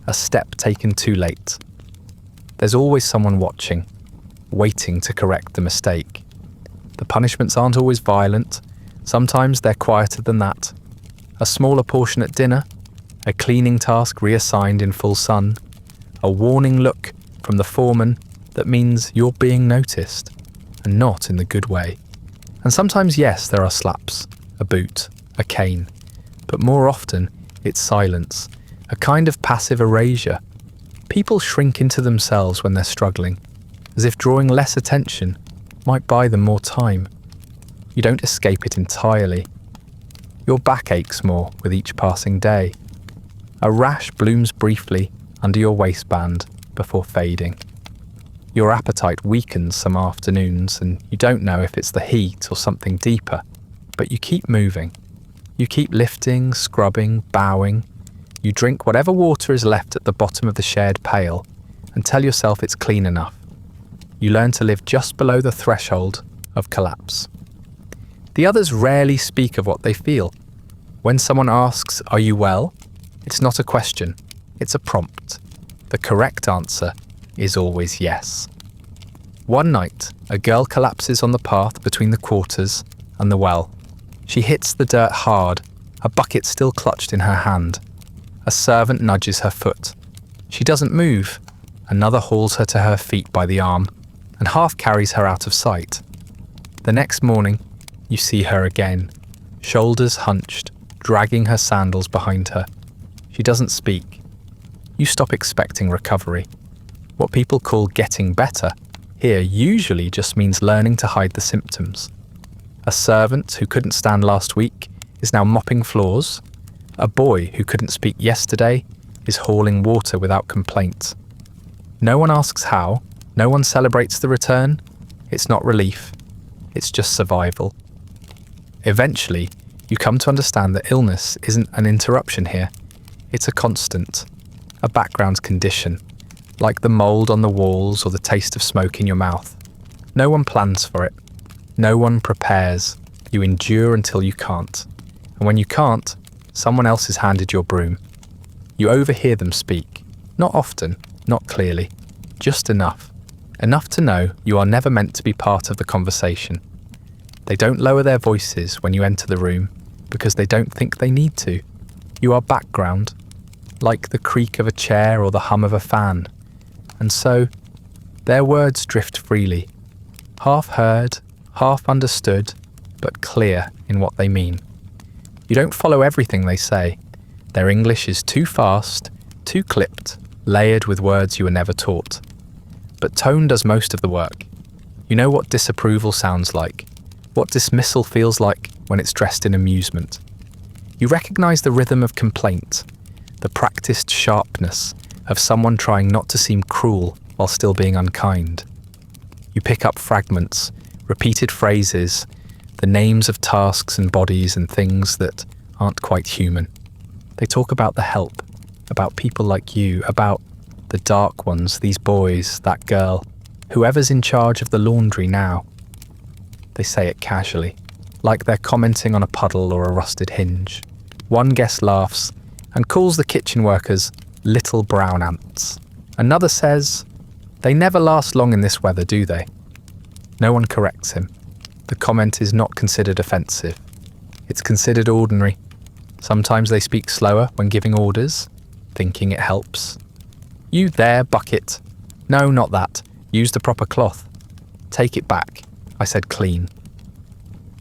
a step taken too late. There's always someone watching, waiting to correct the mistake. The punishments aren't always violent. Sometimes they're quieter than that. A smaller portion at dinner, a cleaning task reassigned in full sun, a warning look from the foreman that means you're being noticed, and not in the good way. And sometimes, yes, there are slaps, a boot, a cane, but more often it's silence, a kind of passive erasure. People shrink into themselves when they're struggling, as if drawing less attention might buy them more time. You don't escape it entirely. Your back aches more with each passing day. A rash blooms briefly under your waistband before fading. Your appetite weakens some afternoons, and you don't know if it's the heat or something deeper, but you keep moving. You keep lifting, scrubbing, bowing. You drink whatever water is left at the bottom of the shared pail and tell yourself it's clean enough. You learn to live just below the threshold of collapse. The others rarely speak of what they feel. When someone asks, "Are you well?" it's not a question, it's a prompt. The correct answer is always yes. One night, a girl collapses on the path between the quarters and the well. She hits the dirt hard, a bucket still clutched in her hand. A servant nudges her foot. She doesn't move. Another hauls her to her feet by the arm and half carries her out of sight. The next morning, you see her again, shoulders hunched, dragging her sandals behind her. She doesn't speak. You stop expecting recovery. What people call getting better here usually just means learning to hide the symptoms. A servant who couldn't stand last week is now mopping floors. A boy who couldn't speak yesterday is hauling water without complaint. No one asks how, no one celebrates the return. It's not relief, it's just survival. Eventually, you come to understand that illness isn't an interruption here. It's a constant, a background condition, like the mold on the walls or the taste of smoke in your mouth. No one plans for it. No one prepares. You endure until you can't. And when you can't, someone else has handed your broom. You overhear them speak. Not often, not clearly. Just enough. Enough to know you are never meant to be part of the conversation. They don't lower their voices when you enter the room because they don't think they need to. You are background, like the creak of a chair or the hum of a fan. And so, their words drift freely, half heard, half understood, but clear in what they mean. You don't follow everything they say. Their English is too fast, too clipped, layered with words you were never taught. But tone does most of the work. You know what disapproval sounds like, what dismissal feels like when it's dressed in amusement. You recognize the rhythm of complaint, the practiced sharpness of someone trying not to seem cruel while still being unkind. You pick up fragments, repeated phrases, the names of tasks and bodies and things that aren't quite human. They talk about the help, about people like you, about the dark ones, these boys, that girl, whoever's in charge of the laundry now. They say it casually, like they're commenting on a puddle or a rusted hinge. One guest laughs and calls the kitchen workers little brown ants. Another says, "They never last long in this weather, do they?" No one corrects him. The comment is not considered offensive. It's considered ordinary. Sometimes they speak slower when giving orders, thinking it helps. You there, bucket. No, not that. Use the proper cloth. Take it back. I said clean.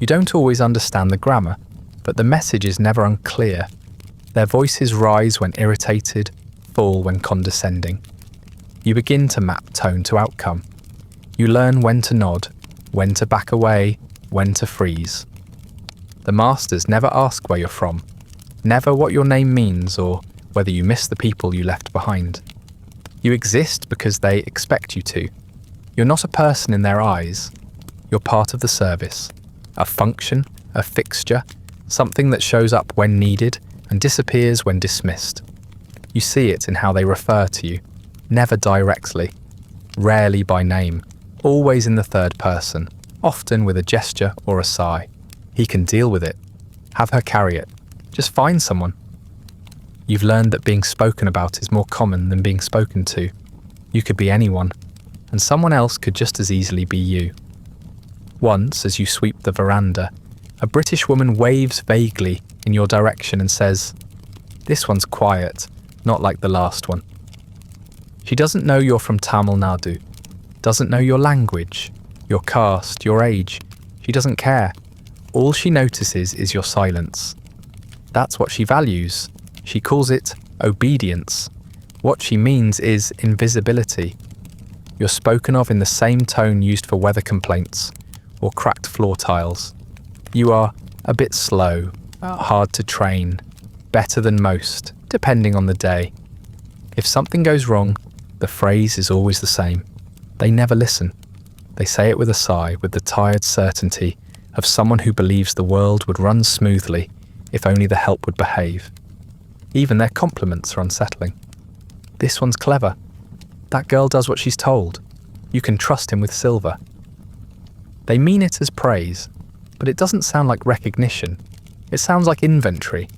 You don't always understand the grammar, but the message is never unclear. Their voices rise when irritated, fall when condescending. You begin to map tone to outcome. You learn when to nod, when to back away, when to freeze. The masters never ask where you're from, never what your name means or whether you miss the people you left behind. You exist because they expect you to. You're not a person in their eyes. You're part of the service, a function, a fixture, something that shows up when needed and disappears when dismissed. You see it in how they refer to you, never directly, rarely by name, always in the third person, often with a gesture or a sigh. He can deal with it. Have her carry it. Just find someone. You've learned that being spoken about is more common than being spoken to. You could be anyone, and someone else could just as easily be you. Once, as you sweep the veranda, a British woman waves vaguely in your direction and says, "This one's quiet, not like the last one." She doesn't know you're from Tamil Nadu, doesn't know your language, your caste, your age. She doesn't care. All she notices is your silence. That's what she values. She calls it obedience. What she means is invisibility. You're spoken of in the same tone used for weather complaints or cracked floor tiles. You are a bit slow, hard to train, better than most, depending on the day. If something goes wrong, the phrase is always the same. They never listen. They say it with a sigh, with the tired certainty of someone who believes the world would run smoothly if only the help would behave. Even their compliments are unsettling. This one's clever. That girl does what she's told. You can trust him with silver. They mean it as praise, but it doesn't sound like recognition. It sounds like inventory,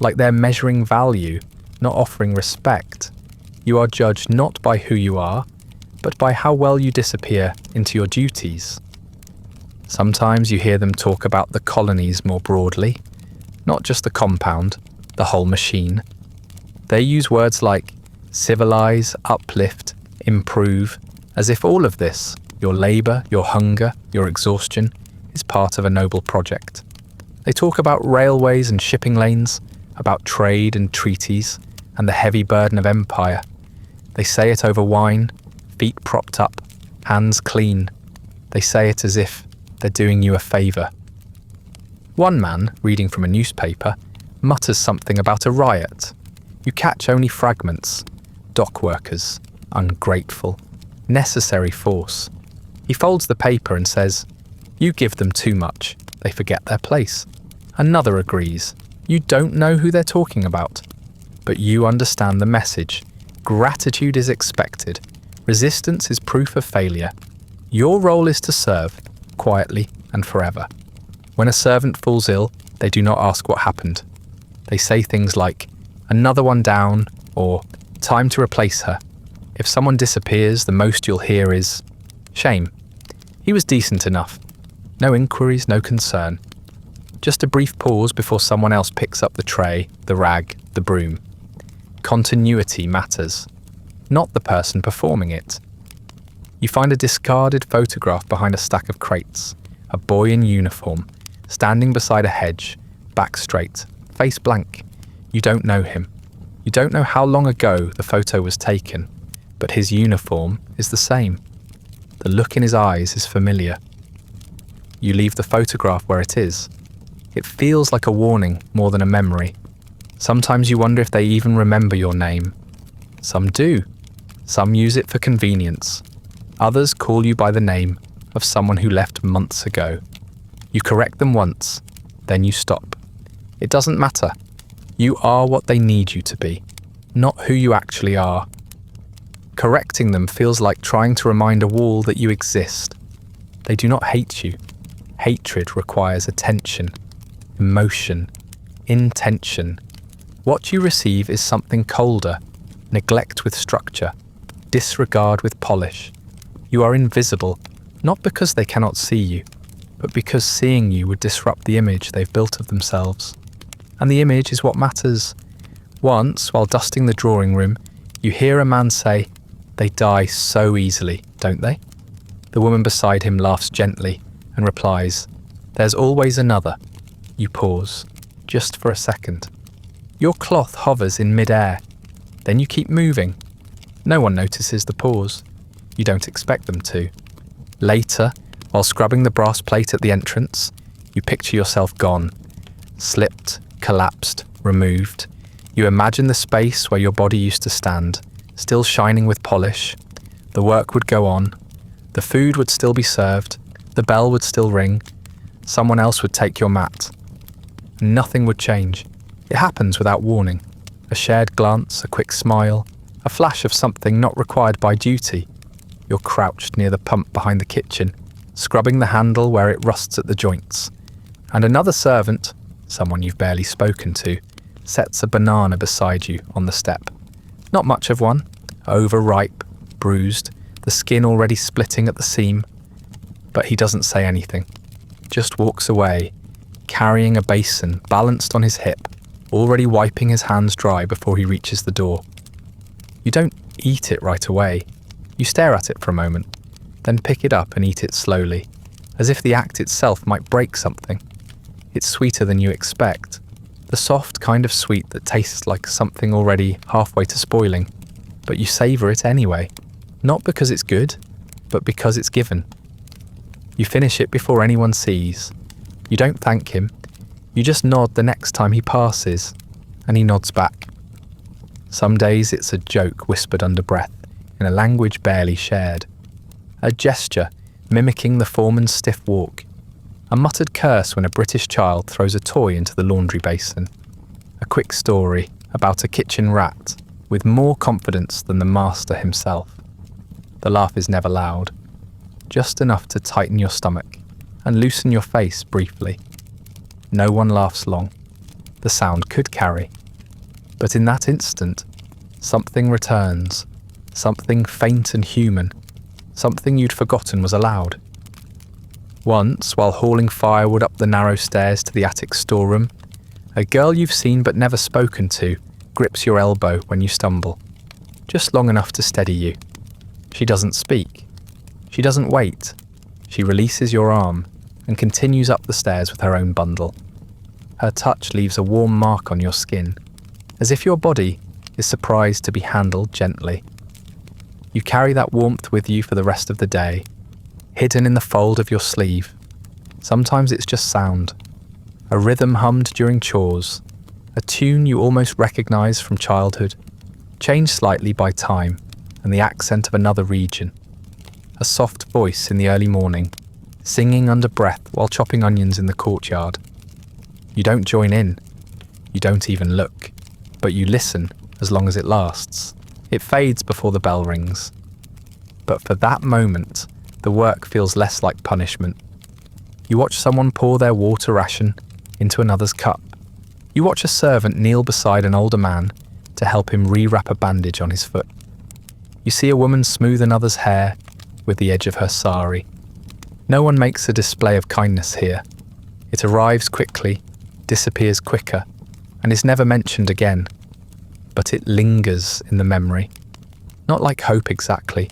like they're measuring value, not offering respect. You are judged not by who you are, but by how well you disappear into your duties. Sometimes you hear them talk about the colonies more broadly, not just the compound, the whole machine. They use words like civilize, uplift, improve, as if all of this, your labour, your hunger, your exhaustion, is part of a noble project. They talk about railways and shipping lanes, about trade and treaties, and the heavy burden of empire. They say it over wine, feet propped up, hands clean. They say it as if they're doing you a favour. One man, reading from a newspaper, mutters something about a riot. You catch only fragments. Dock workers, ungrateful, necessary force. He folds the paper and says, "You give them too much. They forget their place." Another agrees. You don't know who they're talking about. But you understand the message. Gratitude is expected. Resistance is proof of failure. Your role is to serve, quietly and forever. When a servant falls ill, they do not ask what happened. They say things like, "Another one down," or "Time to replace her." If someone disappears, the most you'll hear is, "Shame. He was decent enough." No inquiries, no concern. Just a brief pause before someone else picks up the tray, the rag, the broom. Continuity matters, not the person performing it. You find a discarded photograph behind a stack of crates, a boy in uniform, standing beside a hedge, back straight, face blank. You don't know him. You don't know how long ago the photo was taken, but his uniform is the same. The look in his eyes is familiar. You leave the photograph where it is. It feels like a warning more than a memory. Sometimes you wonder if they even remember your name. Some do. Some use it for convenience. Others call you by the name of someone who left months ago. You correct them once, then you stop. It doesn't matter. You are what they need you to be, not who you actually are. Correcting them feels like trying to remind a wall that you exist. They do not hate you. Hatred requires attention, emotion, intention. What you receive is something colder, neglect with structure, disregard with polish. You are invisible, not because they cannot see you, but because seeing you would disrupt the image they've built of themselves. And the image is what matters. Once, while dusting the drawing room, you hear a man say, "They die so easily, don't they?" The woman beside him laughs gently and replies, "There's always another." You pause, just for a second. Your cloth hovers in mid-air. Then you keep moving. No one notices the pause. You don't expect them to. Later, while scrubbing the brass plate at the entrance, you picture yourself gone. Slipped, collapsed, removed. You imagine the space where your body used to stand, still shining with polish. The work would go on. The food would still be served. The bell would still ring. Someone else would take your mat. Nothing would change. It happens without warning. A shared glance, a quick smile, a flash of something not required by duty. You're crouched near the pump behind the kitchen, scrubbing the handle where it rusts at the joints. And another servant, someone you've barely spoken to, sets a banana beside you on the step. Not much of one, overripe, bruised, the skin already splitting at the seam. But he doesn't say anything, just walks away, carrying a basin balanced on his hip, already wiping his hands dry before he reaches the door. You don't eat it right away. You stare at it for a moment, then pick it up and eat it slowly, as if the act itself might break something. It's sweeter than you expect, the soft kind of sweet that tastes like something already halfway to spoiling, but you savour it anyway, not because it's good, but because it's given. You finish it before anyone sees. You don't thank him, you just nod the next time he passes, and he nods back. Some days it's a joke whispered under breath, in a language barely shared. A gesture mimicking the foreman's stiff walk. A muttered curse when a British child throws a toy into the laundry basin. A quick story about a kitchen rat with more confidence than the master himself. The laugh is never loud, just enough to tighten your stomach and loosen your face briefly. No one laughs long. The sound could carry. But in that instant, something returns. Something faint and human. Something you'd forgotten was allowed. Once, while hauling firewood up the narrow stairs to the attic storeroom, a girl you've seen but never spoken to grips your elbow when you stumble, just long enough to steady you. She doesn't speak. She doesn't wait. She releases your arm and continues up the stairs with her own bundle. Her touch leaves a warm mark on your skin, as if your body is surprised to be handled gently. You carry that warmth with you for the rest of the day, hidden in the fold of your sleeve. Sometimes it's just sound, a rhythm hummed during chores, a tune you almost recognise from childhood, changed slightly by time and the accent of another region. A soft voice in the early morning, singing under breath while chopping onions in the courtyard. You don't join in, you don't even look, but you listen as long as it lasts. It fades before the bell rings. But for that moment, the work feels less like punishment. You watch someone pour their water ration into another's cup. You watch a servant kneel beside an older man to help him re-wrap a bandage on his foot. You see a woman smooth another's hair with the edge of her sari. No one makes a display of kindness here. It arrives quickly, disappears quicker, and is never mentioned again. But it lingers in the memory. Not like hope exactly,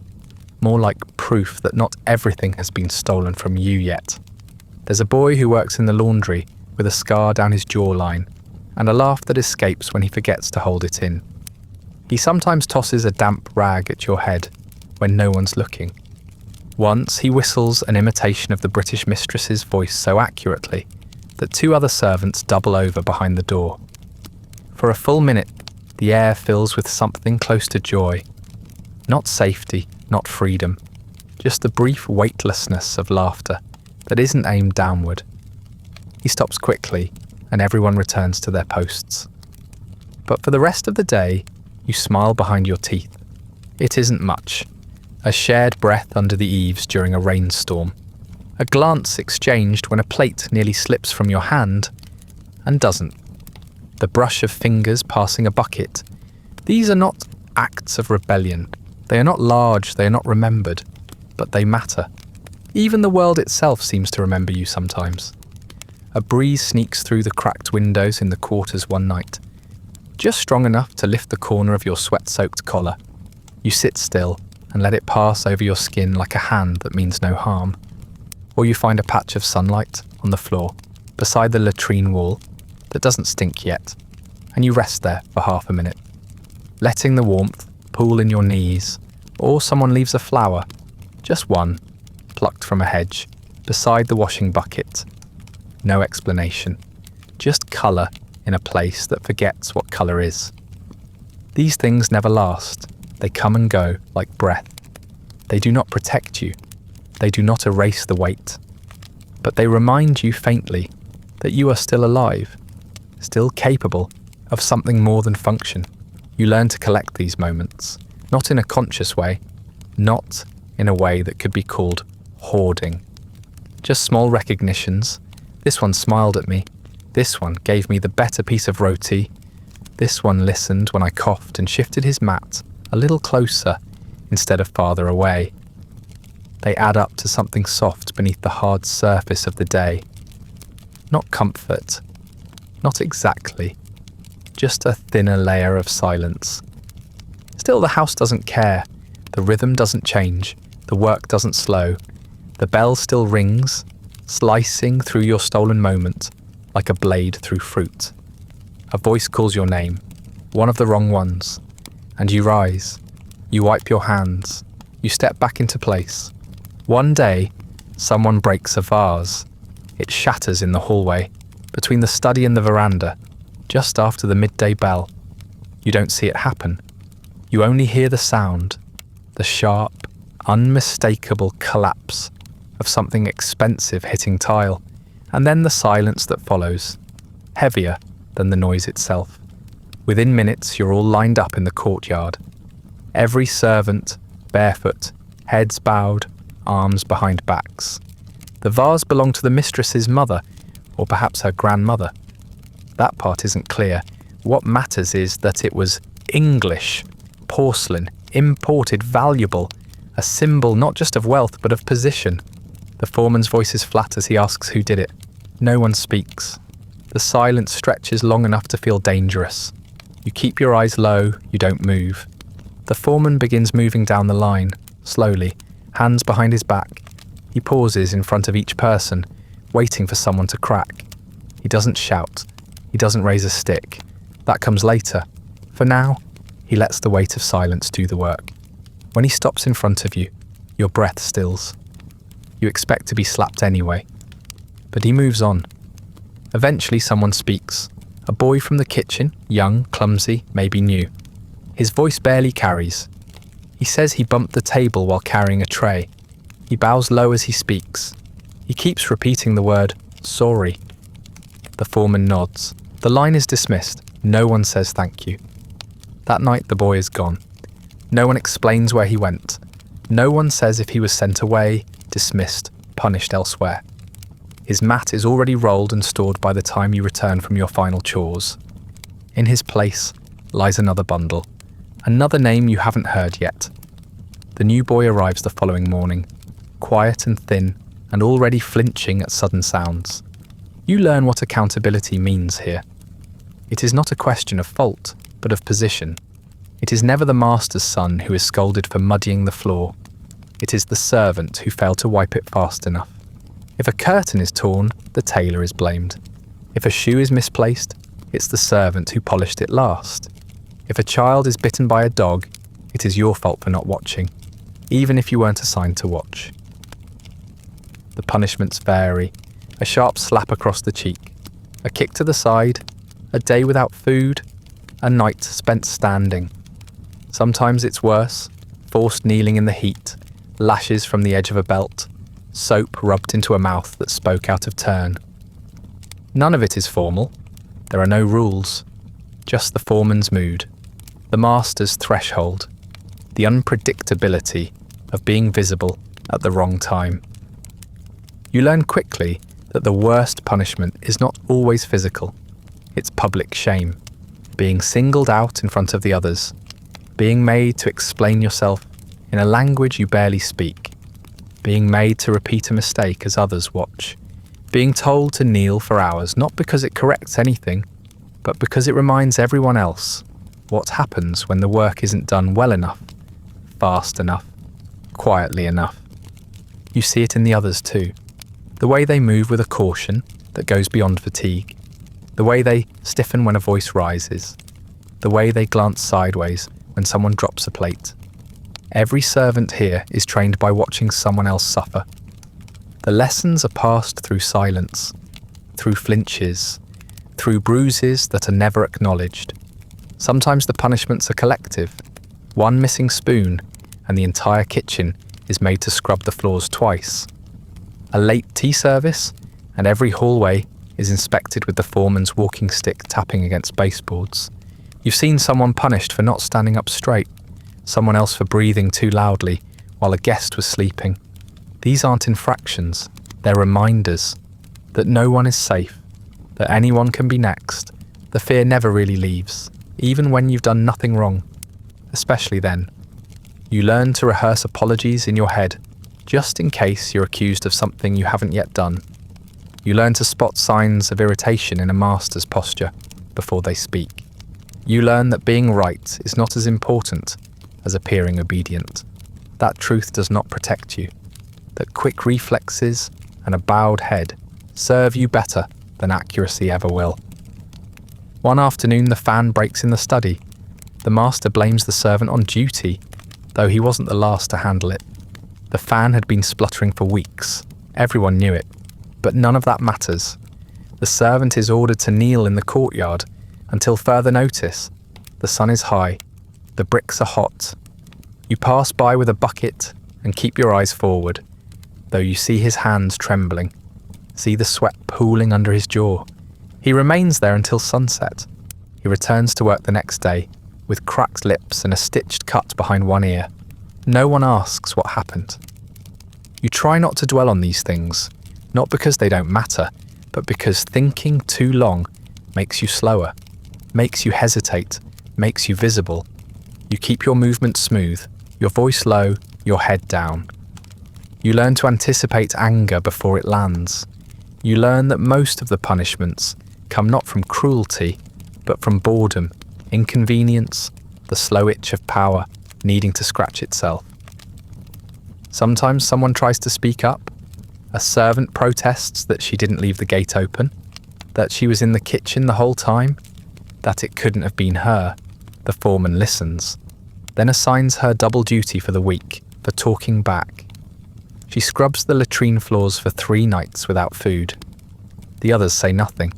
more like proof that not everything has been stolen from you yet. There's a boy who works in the laundry with a scar down his jawline and a laugh that escapes when he forgets to hold it in. He sometimes tosses a damp rag at your head when no one's looking. Once he whistles an imitation of the British mistress's voice so accurately that two other servants double over behind the door. For a full minute, the air fills with something close to joy. Not safety, not freedom, just the brief weightlessness of laughter that isn't aimed downward. He stops quickly, and everyone returns to their posts. But for the rest of the day, you smile behind your teeth. It isn't much. A shared breath under the eaves during a rainstorm. A glance exchanged when a plate nearly slips from your hand and doesn't. The brush of fingers passing a bucket. These are not acts of rebellion. They are not large, they are not remembered, but they matter. Even the world itself seems to remember you sometimes. A breeze sneaks through the cracked windows in the quarters one night, just strong enough to lift the corner of your sweat-soaked collar. You sit still and let it pass over your skin like a hand that means no harm. Or you find a patch of sunlight on the floor, beside the latrine wall, that doesn't stink yet, and you rest there for half a minute, letting the warmth pool in your knees, or someone leaves a flower, just one, plucked from a hedge, beside the washing bucket. No explanation, just colour in a place that forgets what colour is. These things never last. They come and go like breath. They do not protect you. They do not erase the weight. But they remind you faintly that you are still alive, still capable of something more than function. You learn to collect these moments, not in a conscious way, not in a way that could be called hoarding. Just small recognitions. This one smiled at me. This one gave me the better piece of roti. This one listened when I coughed and shifted his mat a little closer instead of farther away. They add up to something soft beneath the hard surface of the day. Not comfort, not exactly, just a thinner layer of silence. Still, the house doesn't care. The rhythm doesn't change. The work doesn't slow. The bell still rings, slicing through your stolen moment like a blade through fruit. A voice calls your name, one of the wrong ones, and you rise. You wipe your hands. You step back into place. One day, someone breaks a vase. It shatters in the hallway, between the study and the veranda, just after the midday bell. You don't see it happen. You only hear the sound, the sharp, unmistakable collapse of something expensive hitting tile, and then the silence that follows, heavier than the noise itself. Within minutes, you're all lined up in the courtyard. Every servant, barefoot, heads bowed, arms behind backs. The vase belonged to the mistress's mother, or perhaps her grandmother. That part isn't clear. What matters is that it was English, porcelain, imported, valuable, a symbol not just of wealth but of position. The foreman's voice is flat as he asks who did it. No one speaks. The silence stretches long enough to feel dangerous. You keep your eyes low, you don't move. The foreman begins moving down the line, slowly, hands behind his back. He pauses in front of each person, waiting for someone to crack. He doesn't shout. He doesn't raise a stick. That comes later. For now, he lets the weight of silence do the work. When he stops in front of you, your breath stills. You expect to be slapped anyway. But he moves on. Eventually someone speaks. A boy from the kitchen, young, clumsy, maybe new. His voice barely carries. He says he bumped the table while carrying a tray. He bows low as he speaks. He keeps repeating the word, sorry. The foreman nods. The line is dismissed. No one says thank you. That night the boy is gone. No one explains where he went. No one says if he was sent away, dismissed, punished elsewhere. His mat is already rolled and stored by the time you return from your final chores. In his place lies another bundle. Another name you haven't heard yet. The new boy arrives the following morning, quiet and thin, and already flinching at sudden sounds. You learn what accountability means here. It is not a question of fault, but of position. It is never the master's son who is scolded for muddying the floor. It is the servant who failed to wipe it fast enough. If a curtain is torn, the tailor is blamed. If a shoe is misplaced, it's the servant who polished it last. If a child is bitten by a dog, it is your fault for not watching, even if you weren't assigned to watch. The punishments vary. A sharp slap across the cheek, a kick to the side, a day without food, a night spent standing. Sometimes it's worse, forced kneeling in the heat, lashes from the edge of a belt, soap rubbed into a mouth that spoke out of turn. None of it is formal. There are no rules, just the foreman's mood, the master's threshold, the unpredictability of being visible at the wrong time. You learn quickly that the worst punishment is not always physical. It's public shame, being singled out in front of the others, being made to explain yourself in a language you barely speak, being made to repeat a mistake as others watch, being told to kneel for hours, not because it corrects anything, but because it reminds everyone else what happens when the work isn't done well enough, fast enough, quietly enough. You see it in the others too. The way they move with a caution that goes beyond fatigue. The way they stiffen when a voice rises. The way they glance sideways when someone drops a plate. Every servant here is trained by watching someone else suffer. The lessons are passed through silence, through flinches, through bruises that are never acknowledged. Sometimes the punishments are collective. One missing spoon and the entire kitchen is made to scrub the floors twice. A late tea service and every hallway is inspected with the foreman's walking stick tapping against baseboards. You've seen someone punished for not standing up straight, someone else for breathing too loudly while a guest was sleeping. These aren't infractions, they're reminders that no one is safe, that anyone can be next. The fear never really leaves, even when you've done nothing wrong, especially then. You learn to rehearse apologies in your head, just in case you're accused of something you haven't yet done. You learn to spot signs of irritation in a master's posture before they speak. You learn that being right is not as important as appearing obedient. That truth does not protect you. That quick reflexes and a bowed head serve you better than accuracy ever will. One afternoon, the fan breaks in the study. The master blames the servant on duty, though he wasn't the last to handle it. The fan had been spluttering for weeks. Everyone knew it, but none of that matters. The servant is ordered to kneel in the courtyard until further notice. The sun is high. The bricks are hot. You pass by with a bucket and keep your eyes forward, though you see his hands trembling, see the sweat pooling under his jaw. He remains there until sunset. He returns to work the next day, with cracked lips and a stitched cut behind one ear. No one asks what happened. You try not to dwell on these things, not because they don't matter, but because thinking too long makes you slower, makes you hesitate, makes you visible. You keep your movement smooth, your voice low, your head down. You learn to anticipate anger before it lands. You learn that most of the punishments come not from cruelty, but from boredom, inconvenience, the slow itch of power needing to scratch itself. Sometimes someone tries to speak up. A servant protests that she didn't leave the gate open, that she was in the kitchen the whole time, that it couldn't have been her. The foreman listens, then assigns her double duty for the week, for talking back. She scrubs the latrine floors for 3 nights without food. The others say nothing.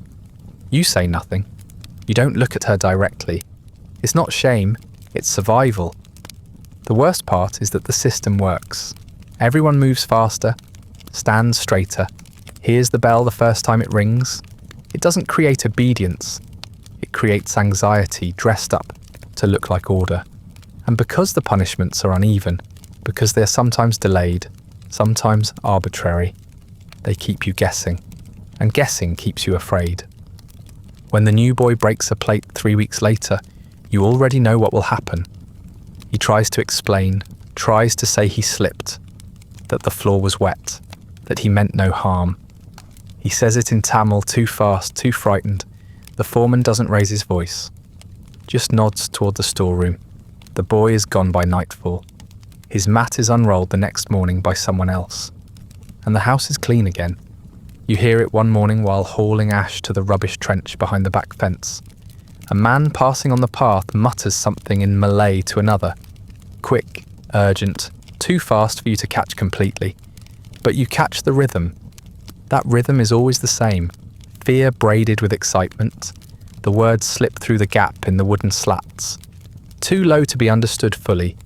You say nothing. You don't look at her directly. It's not shame, it's survival. The worst part is that the system works. Everyone moves faster, stands straighter, hears the bell the first time it rings. It doesn't create obedience. It creates anxiety dressed up to look like order. And because the punishments are uneven, because they're sometimes delayed, sometimes arbitrary, they keep you guessing. And guessing keeps you afraid. When the new boy breaks a plate 3 weeks later, you already know what will happen. He tries to explain, tries to say he slipped, that the floor was wet, that he meant no harm. He says it in Tamil too fast, too frightened. The foreman doesn't raise his voice, just nods toward the storeroom. The boy is gone by nightfall. His mat is unrolled the next morning by someone else. And the house is clean again. You hear it one morning while hauling ash to the rubbish trench behind the back fence. A man passing on the path mutters something in Malay to another. Quick, urgent, too fast for you to catch completely. But you catch the rhythm. That rhythm is always the same. Fear braided with excitement. The words slip through the gap in the wooden slats. Too low to be understood fully,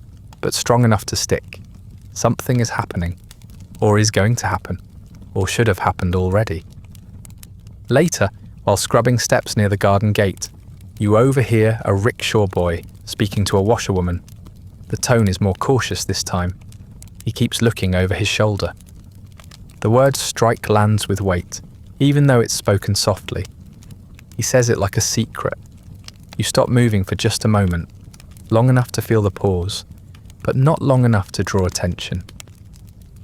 but strong enough to stick. Something is happening, or is going to happen, or should have happened already. Later, while scrubbing steps near the garden gate, you overhear a rickshaw boy speaking to a washerwoman. The tone is more cautious this time. He keeps looking over his shoulder. The word strike lands with weight, even though it's spoken softly. He says it like a secret. You stop moving for just a moment, long enough to feel the pause, but not long enough to draw attention.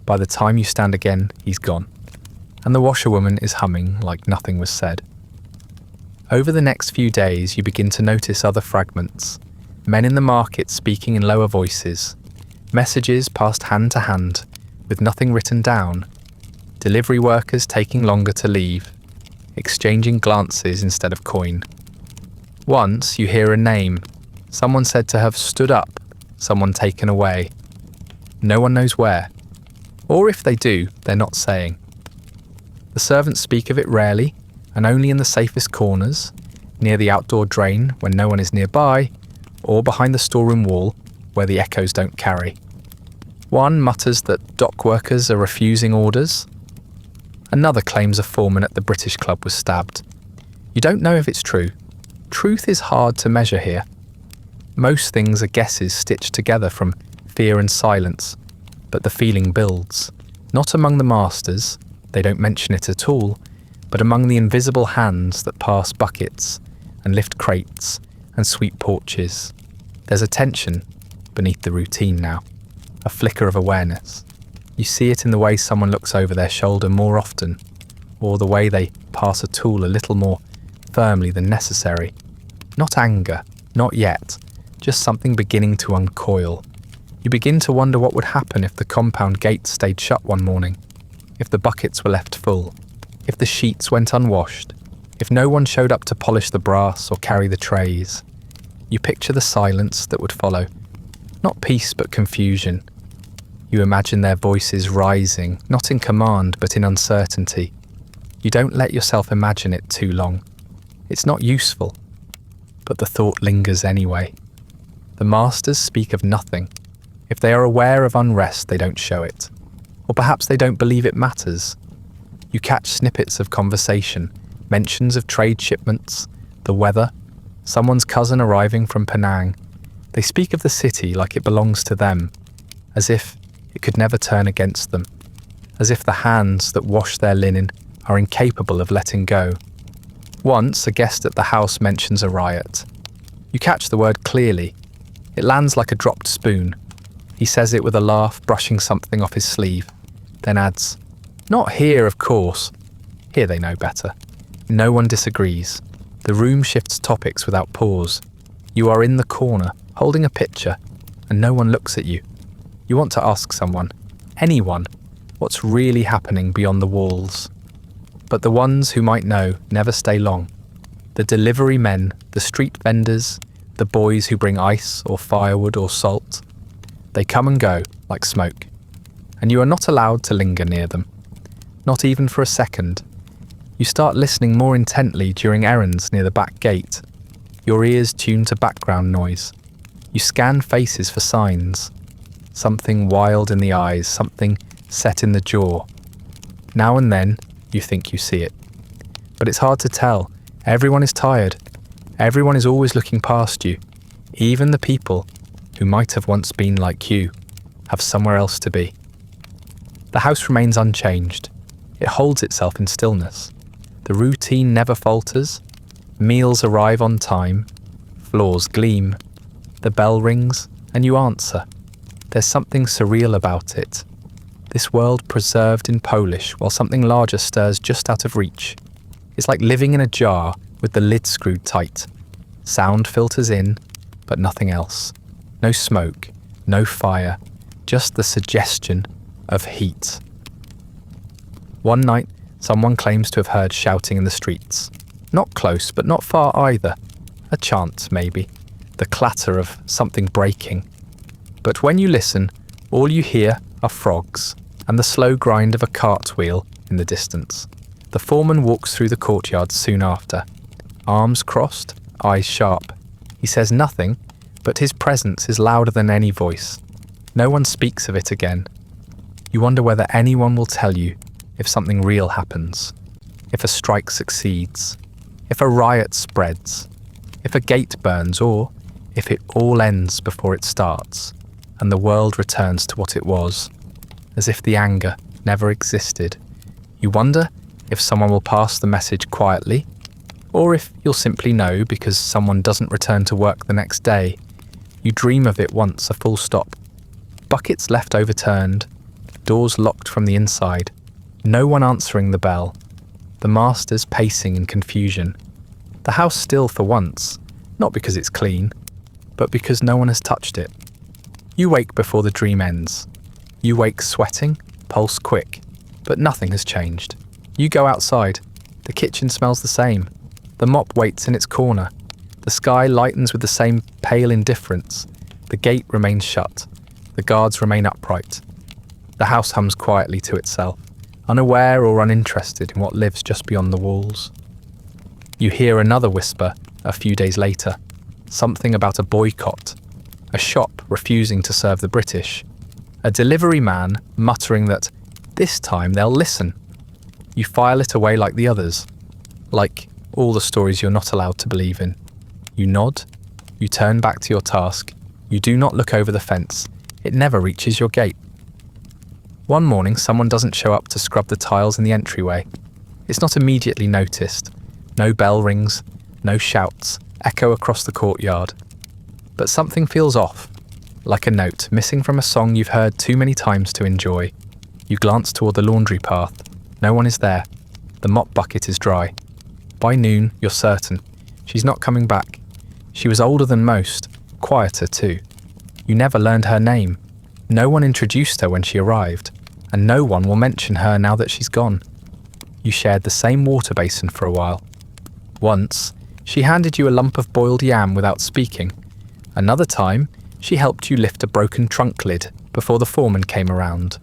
By the time you stand again, he's gone. and the washerwoman is humming like nothing was said. Over the next few days, you begin to notice other fragments. Men in the market speaking in lower voices, messages passed hand to hand with nothing written down, delivery workers taking longer to leave, exchanging glances instead of coin. Once you hear a name, someone said to have stood up, someone taken away. No one knows where, or if they do, they're not saying. The servants speak of it rarely, and only in the safest corners, near the outdoor drain when no one is nearby, or behind the storeroom wall where the echoes don't carry. One mutters that dock workers are refusing orders. Another claims a foreman at the British Club was stabbed. You don't know if it's true. Truth is hard to measure here. Most things are guesses stitched together from fear and silence, but the feeling builds. Not among the masters, they don't mention it at all, but among the invisible hands that pass buckets and lift crates and sweep porches. There's a tension beneath the routine now, a flicker of awareness. You see it in the way someone looks over their shoulder more often, or the way they pass a tool a little more firmly than necessary. Not anger, not yet, just something beginning to uncoil. You begin to wonder what would happen if the compound gate stayed shut one morning, if the buckets were left full, if the sheets went unwashed, if no one showed up to polish the brass or carry the trays. You picture the silence that would follow. Not peace but confusion. You imagine their voices rising, not in command but in uncertainty. You don't let yourself imagine it too long. It's not useful, but the thought lingers anyway. The masters speak of nothing. If they are aware of unrest, they don't show it. Or perhaps they don't believe it matters. You catch snippets of conversation, mentions of trade shipments, the weather, someone's cousin arriving from Penang. They speak of the city like it belongs to them, as if it could never turn against them, as if the hands that wash their linen are incapable of letting go. Once, a guest at the house mentions a riot. You catch the word clearly. It lands like a dropped spoon. He says it with a laugh, brushing something off his sleeve, then adds, "Not here, of course." Here they know better. No one disagrees. The room shifts topics without pause. You are in the corner, holding a picture, and no one looks at you. You want to ask someone, anyone, what's really happening beyond the walls. But the ones who might know never stay long. The delivery men, the street vendors, the boys who bring ice or firewood or salt. They come and go like smoke, and you are not allowed to linger near them, not even for a second. You start listening more intently during errands near the back gate, your ears tuned to background noise. You scan faces for signs, something wild in the eyes, something set in the jaw. Now and then, you think you see it. But it's hard to tell. Everyone is tired. Everyone is always looking past you. Even the people who might have once been like you have somewhere else to be. The house remains unchanged. It holds itself in stillness. The routine never falters. Meals arrive on time. Floors gleam. The bell rings, and you answer. There's something surreal about it. This world preserved in Polish while something larger stirs just out of reach. It's like living in a jar with the lid screwed tight. Sound filters in, but nothing else. No smoke, no fire, just the suggestion of heat. One night, someone claims to have heard shouting in the streets. Not close, but not far either. A chant, maybe. The clatter of something breaking. But when you listen, all you hear are frogs and the slow grind of a cartwheel in the distance. The foreman walks through the courtyard soon after. Arms crossed, eyes sharp. He says nothing, but his presence is louder than any voice. No one speaks of it again. You wonder whether anyone will tell you if something real happens, if a strike succeeds, if a riot spreads, if a gate burns, or if it all ends before it starts, and the world returns to what it was, as if the anger never existed. You wonder if someone will pass the message quietly, or if you'll simply know because someone doesn't return to work the next day. You dream of it once, a full stop. Buckets left overturned, doors locked from the inside, No one answering the bell. The masters pacing in confusion. The house still for once, not because it's clean, but because no one has touched it. You wake before the dream ends. You wake sweating, pulse quick, but nothing has changed. You go outside. The kitchen smells the same. The mop waits in its corner. The sky lightens with the same pale indifference. The gate remains shut. The guards remain upright. The house hums quietly to itself, unaware or uninterested in what lives just beyond the walls. You hear another whisper a few days later, something about a boycott, a shop refusing to serve the British, a delivery man muttering that this time they'll listen. You file it away like the others, like all the stories you're not allowed to believe in. You nod, you turn back to your task, you do not look over the fence, it never reaches your gate. One morning someone doesn't show up to scrub the tiles in the entryway. It's not immediately noticed. No bell rings, no shouts echo across the courtyard. But something feels off, like a note missing from a song you've heard too many times to enjoy. You glance toward the laundry path. No one is there. The mop bucket is dry. By noon, you're certain. She's not coming back. She was older than most, quieter too. You never learned her name. No one introduced her when she arrived, and no one will mention her now that she's gone. You shared the same water basin for a while. Once, she handed you a lump of boiled yam without speaking. Another time, she helped you lift a broken trunk lid before the foreman came around.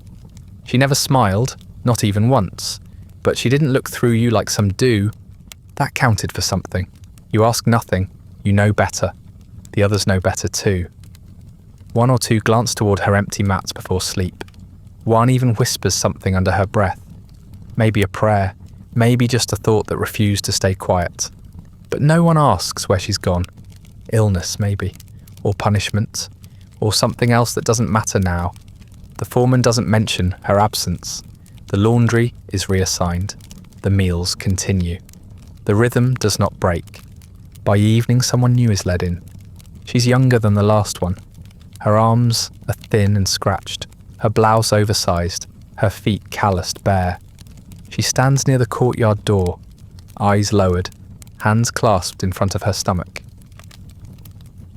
She never smiled, not even once, but she didn't look through you like some do. That counted for something. You ask nothing, you know better. The others know better too. One or two glance toward her empty mats before sleep. One even whispers something under her breath. Maybe a prayer, maybe just a thought that refused to stay quiet. But no one asks where she's gone. Illness, maybe, or punishment, or something else that doesn't matter now. The foreman doesn't mention her absence. The laundry is reassigned. The meals continue. The rhythm does not break. By evening, someone new is led in. She's younger than the last one. Her arms are thin and scratched, her blouse oversized, her feet calloused bare. She stands near the courtyard door, eyes lowered, hands clasped in front of her stomach.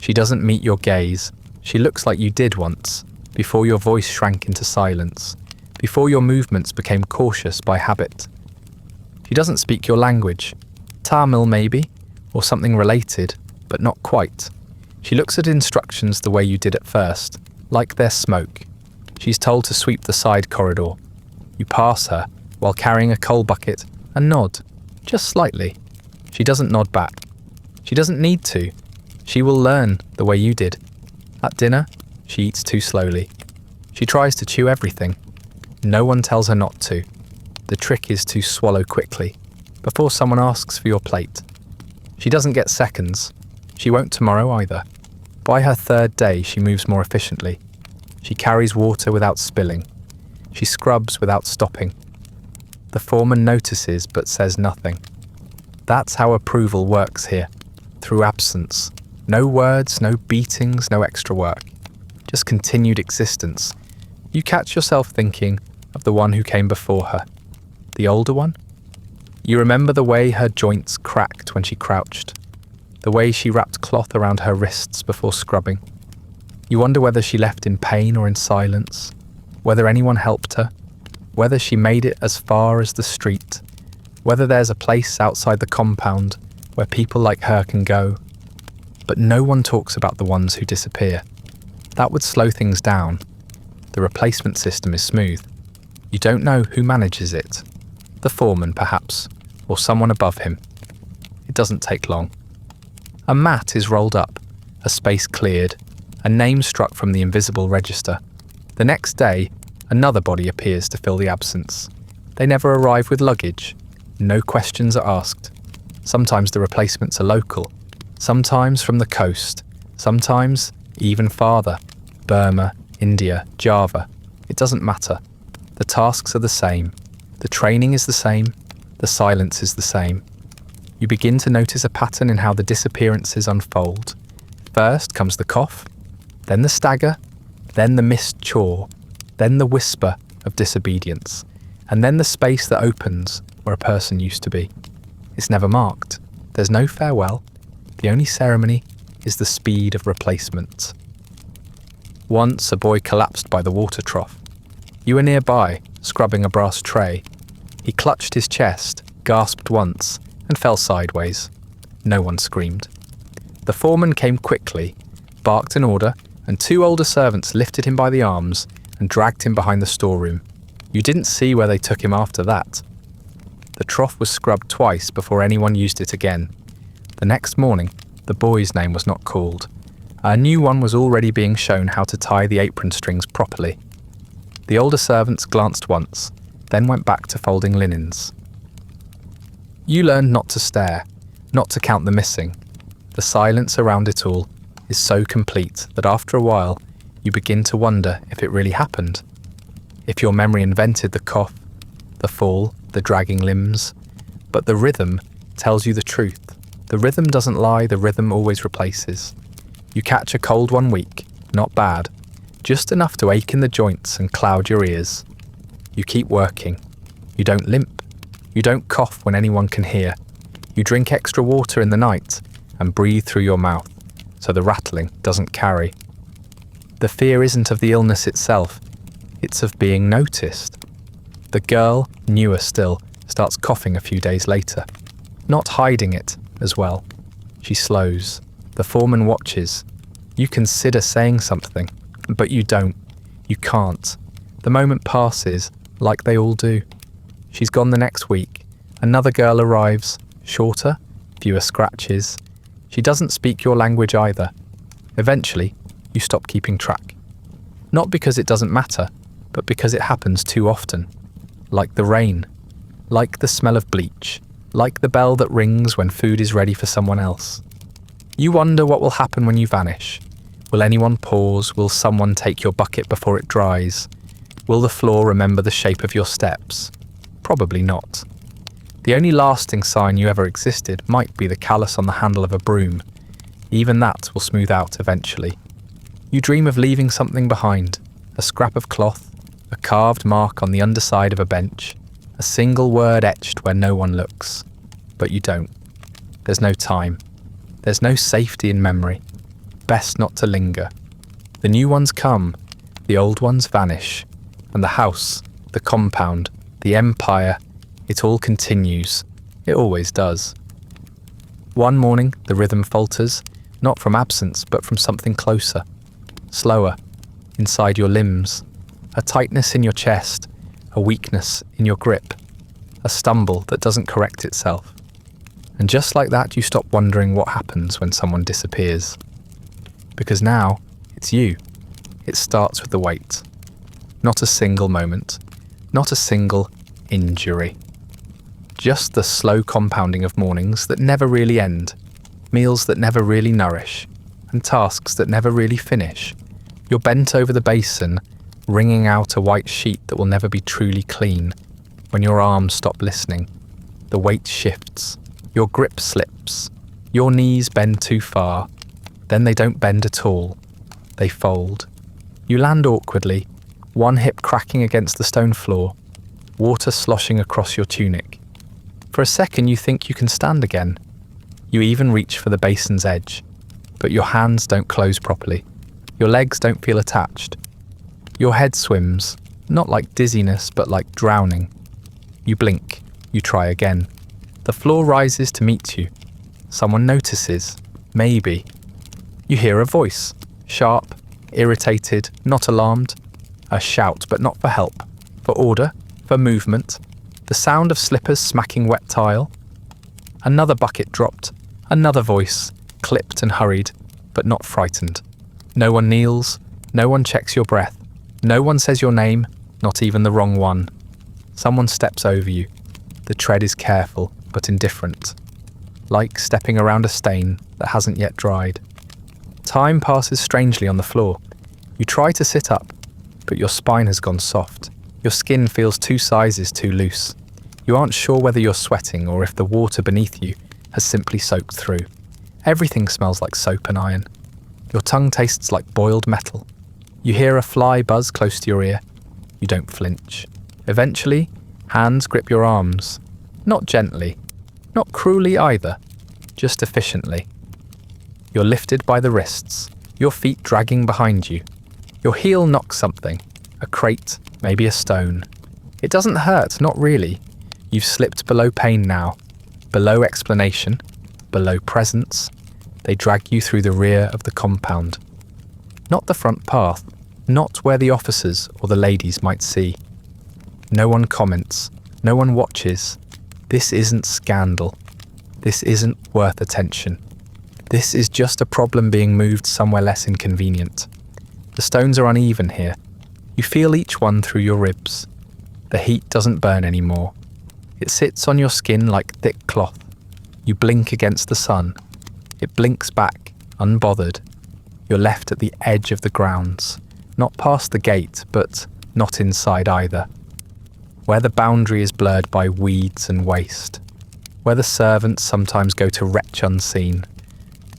She doesn't meet your gaze. She looks like you did once, before your voice shrank into silence, before your movements became cautious by habit. She doesn't speak your language. Tamil maybe, or something related, but not quite. She looks at instructions the way you did at first, like they're smoke. She's told to sweep the side corridor. You pass her while carrying a coal bucket and nod, just slightly. She doesn't nod back. She doesn't need to. She will learn the way you did. At dinner, she eats too slowly. She tries to chew everything. No one tells her not to. The trick is to swallow quickly, before someone asks for your plate. She doesn't get seconds. She won't tomorrow either. By her third day, she moves more efficiently. She carries water without spilling. She scrubs without stopping. The foreman notices but says nothing. That's how approval works here, through absence. No words, no beatings, no extra work. Just continued existence. You catch yourself thinking of the one who came before her. The older one? You remember the way her joints cracked when she crouched. The way she wrapped cloth around her wrists before scrubbing. You wonder whether she left in pain or in silence, whether anyone helped her, whether she made it as far as the street, whether there's a place outside the compound where people like her can go. But no one talks about the ones who disappear. That would slow things down. The replacement system is smooth. You don't know who manages it. The foreman, perhaps, or someone above him. It doesn't take long. A mat is rolled up, a space cleared, a name struck from the invisible register. The next day, another body appears to fill the absence. They never arrive with luggage. No questions are asked. Sometimes the replacements are local, sometimes from the coast, sometimes even farther. Burma, India, Java. It doesn't matter. The tasks are the same. The training is the same. The silence is the same. You begin to notice a pattern in how the disappearances unfold. First comes the cough, then the stagger, then the missed chore, then the whisper of disobedience. And then the space that opens where a person used to be. It's never marked. There's no farewell. The only ceremony is the speed of replacement. Once a boy collapsed by the water trough. You were nearby, scrubbing a brass tray. He clutched his chest, gasped once, and fell sideways. No one screamed. The foreman came quickly, barked an order, and 2 older servants lifted him by the arms and dragged him behind the storeroom. You didn't see where they took him after that. The trough was scrubbed twice before anyone used it again. The next morning, the boy's name was not called. A new one was already being shown how to tie the apron strings properly. The older servants glanced once, then went back to folding linens. You learned not to stare, not to count the missing. The silence around it all is so complete that after a while, you begin to wonder if it really happened. If your memory invented the cough, the fall, the dragging limbs. But the rhythm tells you the truth. The rhythm doesn't lie, the rhythm always replaces. You catch a cold one week, not bad, just enough to ache in the joints and cloud your ears. You keep working. You don't limp. You don't cough when anyone can hear. You drink extra water in the night and breathe through your mouth, so the rattling doesn't carry. The fear isn't of the illness itself, it's of being noticed. The girl, newer still, starts coughing a few days later. Not hiding it, as well. She slows. The foreman watches. You consider saying something, but you don't. You can't. The moment passes, like they all do. She's gone the next week. Another girl arrives, shorter, fewer scratches. She doesn't speak your language either. Eventually, you stop keeping track. Not because it doesn't matter, but because it happens too often. Like the rain. Like the smell of bleach. Like the bell that rings when food is ready for someone else. You wonder what will happen when you vanish. Will anyone pause? Will someone take your bucket before it dries? Will the floor remember the shape of your steps? Probably not. The only lasting sign you ever existed might be the callus on the handle of a broom. Even that will smooth out eventually. You dream of leaving something behind, a scrap of cloth, a carved mark on the underside of a bench, a single word etched where no one looks. But you don't. There's no time. There's no safety in memory. Best not to linger. The new ones come, the old ones vanish, and the house, the compound, the empire, it all continues. It always does. One morning, the rhythm falters, not from absence, but from something closer. Slower, inside your limbs. A tightness in your chest, a weakness in your grip. A stumble that doesn't correct itself. And just like that, you stop wondering what happens when someone disappears. Because now, it's you. It starts with the weight. Not a single moment. Not a single injury. Just the slow compounding of mornings that never really end, meals that never really nourish, and tasks that never really finish. You're bent over the basin, wringing out a white sheet that will never be truly clean. When your arms stop listening, the weight shifts, your grip slips, your knees bend too far, then they don't bend at all. They fold. You land awkwardly, one hip cracking against the stone floor, water sloshing across your tunic. For a second you think you can stand again. You even reach for the basin's edge, but your hands don't close properly. Your legs don't feel attached. Your head swims, not like dizziness, but like drowning. You blink. You try again. The floor rises to meet you. Someone notices. Maybe. You hear a voice. Sharp, irritated, not alarmed. A shout, but not for help. For order. For movement. The sound of slippers smacking wet tile. Another bucket dropped. Another voice. Clipped and hurried, but not frightened. No one kneels. No one checks your breath. No one says your name, not even the wrong one. Someone steps over you. The tread is careful, but indifferent. Like stepping around a stain that hasn't yet dried. Time passes strangely on the floor. You try to sit up, but your spine has gone soft. Your skin feels 2 sizes too loose. You aren't sure whether you're sweating or if the water beneath you has simply soaked through. Everything smells like soap and iron. Your tongue tastes like boiled metal. You hear a fly buzz close to your ear. You don't flinch. Eventually, Hands grip your arms, not gently, not cruelly either, just efficiently. You're lifted by the wrists, your feet dragging behind you. Your heel knocks something, a crate, maybe a stone. It doesn't hurt, not really. You've slipped below pain now, below explanation, below presence. They drag you through the rear of the compound. Not the front path, not where the officers or the ladies might see. No one comments, no one watches. This isn't scandal. This isn't worth attention. This is just a problem being moved somewhere less inconvenient. The stones are uneven here. You feel each one through your ribs. The heat doesn't burn anymore. It sits on your skin like thick cloth. You blink against the sun. It blinks back, unbothered. You're left at the edge of the grounds, not past the gate, but not inside either. Where the boundary is blurred by weeds and waste. Where the servants sometimes go to retch unseen.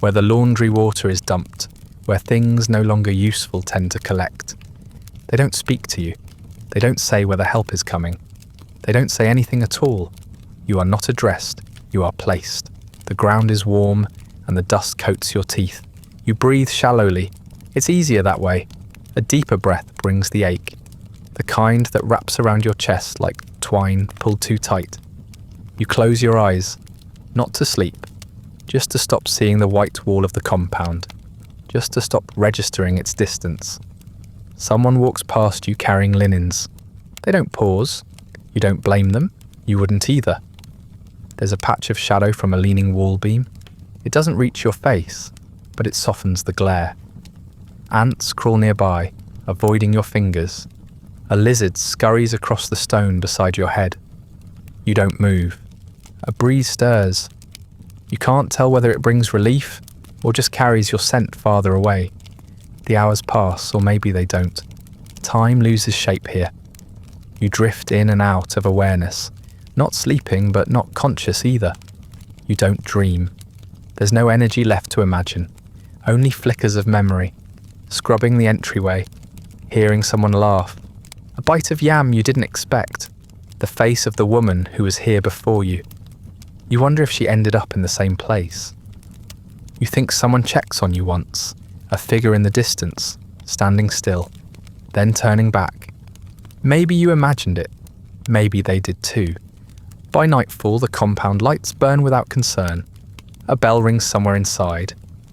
Where the laundry water is dumped. Where things no longer useful tend to collect. They don't speak to you. They don't say whether help is coming. They don't say anything at all. You are not addressed. You are placed. The ground is warm and the dust coats your teeth. You breathe shallowly. It's easier that way. A deeper breath brings the ache. The kind that wraps around your chest like twine pulled too tight. You close your eyes, not to sleep, just to stop seeing the white wall of the compound, just to stop registering its distance. Someone walks past you carrying linens. They don't pause. You don't blame them. You wouldn't either. There's a patch of shadow from a leaning wall beam. It doesn't reach your face, but it softens the glare. Ants crawl nearby, avoiding your fingers. A lizard scurries across the stone beside your head. You don't move. A breeze stirs. You can't tell whether it brings relief or just carries your scent farther away. The hours pass, or maybe they don't. Time loses shape here. You drift in and out of awareness, not sleeping but not conscious either. You don't dream. There's no energy left to imagine, only flickers of memory, scrubbing the entryway, hearing someone laugh, a bite of yam you didn't expect, the face of the woman who was here before you. You wonder if she ended up in the same place. You think someone checks on you once, a figure in the distance, standing still, then turning back. Maybe you imagined it. Maybe they did too. By nightfall, the compound lights burn without concern. A bell rings somewhere inside.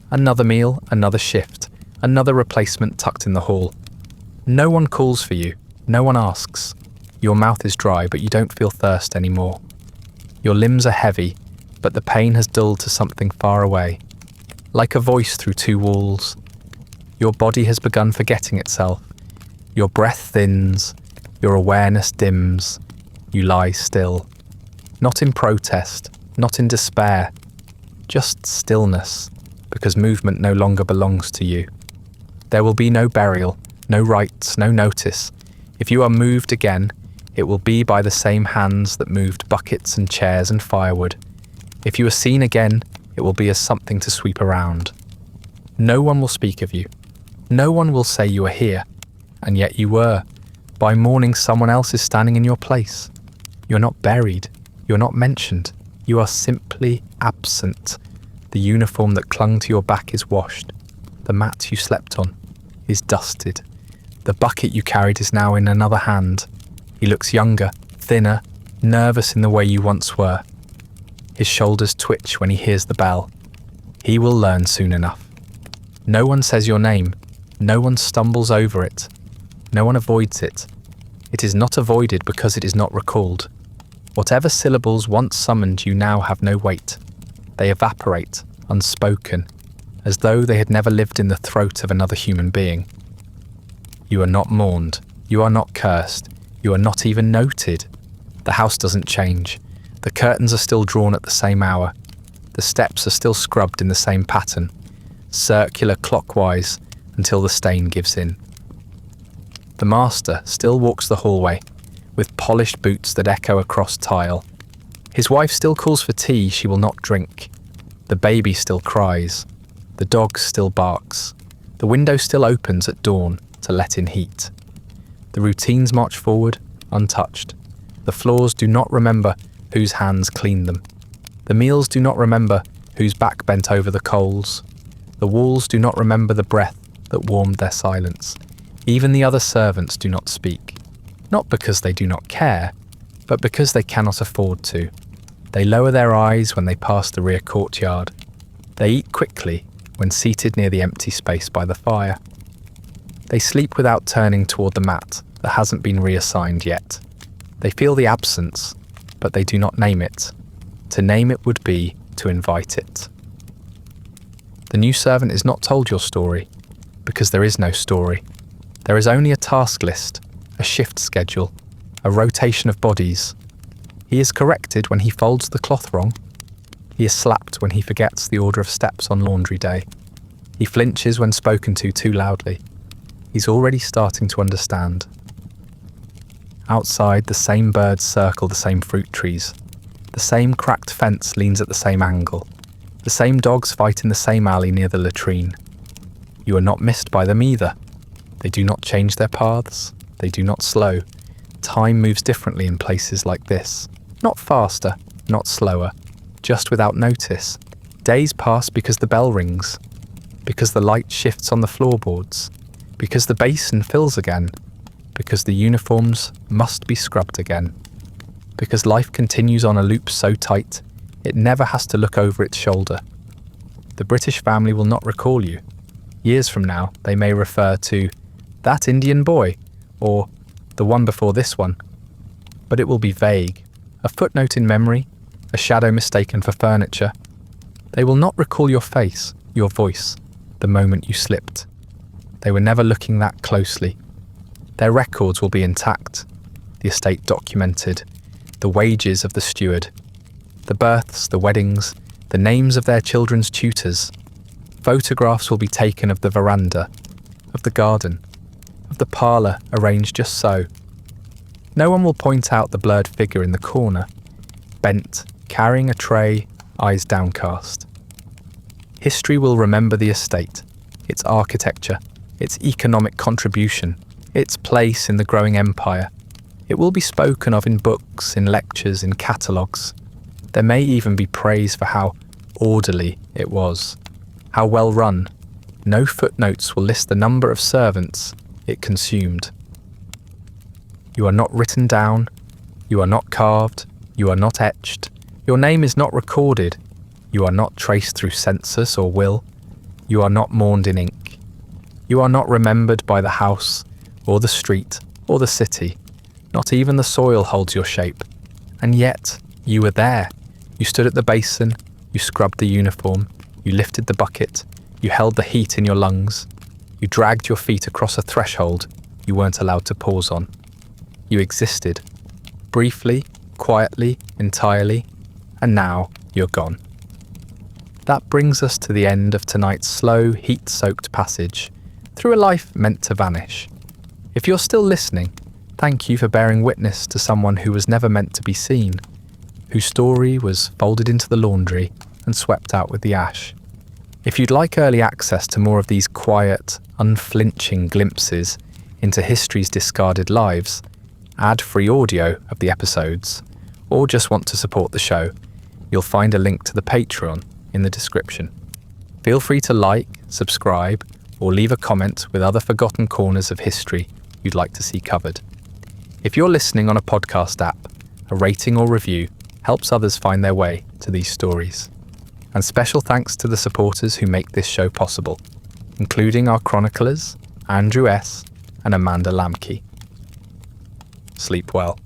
Another meal, another shift, another replacement tucked in the hall. No one calls for you. No one asks. Your mouth is dry, but you don't feel thirst anymore. Your limbs are heavy, but the pain has dulled to something far away. Like a voice through two walls. Your body has begun forgetting itself. Your breath thins. Your awareness dims. You lie still. Not in protest, not in despair. Just stillness, because movement no longer belongs to you. There will be no burial, no rites, no notice. If you are moved again, it will be by the same hands that moved buckets and chairs and firewood. If you are seen again, it will be as something to sweep around. No one will speak of you. No one will say you are here, and yet you were. By morning, someone else is standing in your place. You're not buried. You're not mentioned. You are simply absent. The uniform that clung to your back is washed. The mat you slept on is dusted. The bucket you carried is now in another hand. He looks younger, thinner, nervous in the way you once were. His shoulders twitch when he hears the bell. He will learn soon enough. No one says your name. No one stumbles over it. No one avoids it. It is not avoided because it is not recalled. Whatever syllables once summoned you now have no weight. They evaporate, unspoken, as though they had never lived in the throat of another human being. You are not mourned. You are not cursed. You are not even noted. The house doesn't change. The curtains are still drawn at the same hour. The steps are still scrubbed in the same pattern, circular clockwise until the stain gives in. The master still walks the hallway, with polished boots that echo across tile. His wife still calls for tea she will not drink. The baby still cries. The dog still barks. The window still opens at dawn to let in heat. The routines march forward, untouched. The floors do not remember whose hands cleaned them. The meals do not remember whose back bent over the coals. The walls do not remember the breath that warmed their silence. Even the other servants do not speak, not because they do not care, but because they cannot afford to. They lower their eyes when they pass the rear courtyard. They eat quickly when seated near the empty space by the fire. They sleep without turning toward the mat that hasn't been reassigned yet. They feel the absence, but they do not name it. To name it would be to invite it. The new servant is not told your story, because there is no story. There is only a task list, a shift schedule, a rotation of bodies. He is corrected when he folds the cloth wrong. He is slapped when he forgets the order of steps on laundry day. He flinches when spoken to too loudly. He's already starting to understand. Outside, the same birds circle the same fruit trees. The same cracked fence leans at the same angle. The same dogs fight in the same alley near the latrine. You are not missed by them either. They do not change their paths. They do not slow. Time moves differently in places like this. Not faster, not slower, just without notice. Days pass because the bell rings, because the light shifts on the floorboards, because the basin fills again, because the uniforms must be scrubbed again, because life continues on a loop so tight it never has to look over its shoulder. The British family will not recall you. Years from now, they may refer to that Indian boy, or the one before this one. But it will be vague, a footnote in memory, a shadow mistaken for furniture. They will not recall your face, your voice, the moment you slipped. They were never looking that closely. Their records will be intact, the estate documented, the wages of the steward, the births, the weddings, the names of their children's tutors. Photographs will be taken of the veranda, of the garden, of the parlour arranged just so. No one will point out the blurred figure in the corner, bent, carrying a tray, eyes downcast. History will remember the estate, its architecture, its economic contribution, its place in the growing empire. It will be spoken of in books, in lectures, in catalogues. There may even be praise for how orderly it was, how well run. No footnotes will list the number of servants it consumed. You are not written down, you are not carved, you are not etched, your name is not recorded, you are not traced through census or will, you are not mourned in ink. You are not remembered by the house, or the street, or the city. Not even the soil holds your shape. And yet, you were there. You stood at the basin, you scrubbed the uniform, you lifted the bucket, you held the heat in your lungs, you dragged your feet across a threshold you weren't allowed to pause on. You existed. Briefly, quietly, entirely, and now you're gone. That brings us to the end of tonight's slow, heat-soaked passage through a life meant to vanish. If you're still listening, thank you for bearing witness to someone who was never meant to be seen, whose story was folded into the laundry and swept out with the ash. If you'd like early access to more of these quiet, unflinching glimpses into history's discarded lives, ad-free audio of the episodes, or just want to support the show, you'll find a link to the Patreon in the description. Feel free to like, subscribe, or leave a comment with other forgotten corners of history you'd like to see covered. If you're listening on a podcast app, a rating or review helps others find their way to these stories. And special thanks to the supporters who make this show possible, including our chroniclers, Andrew S. and Amanda Lamke. Sleep well.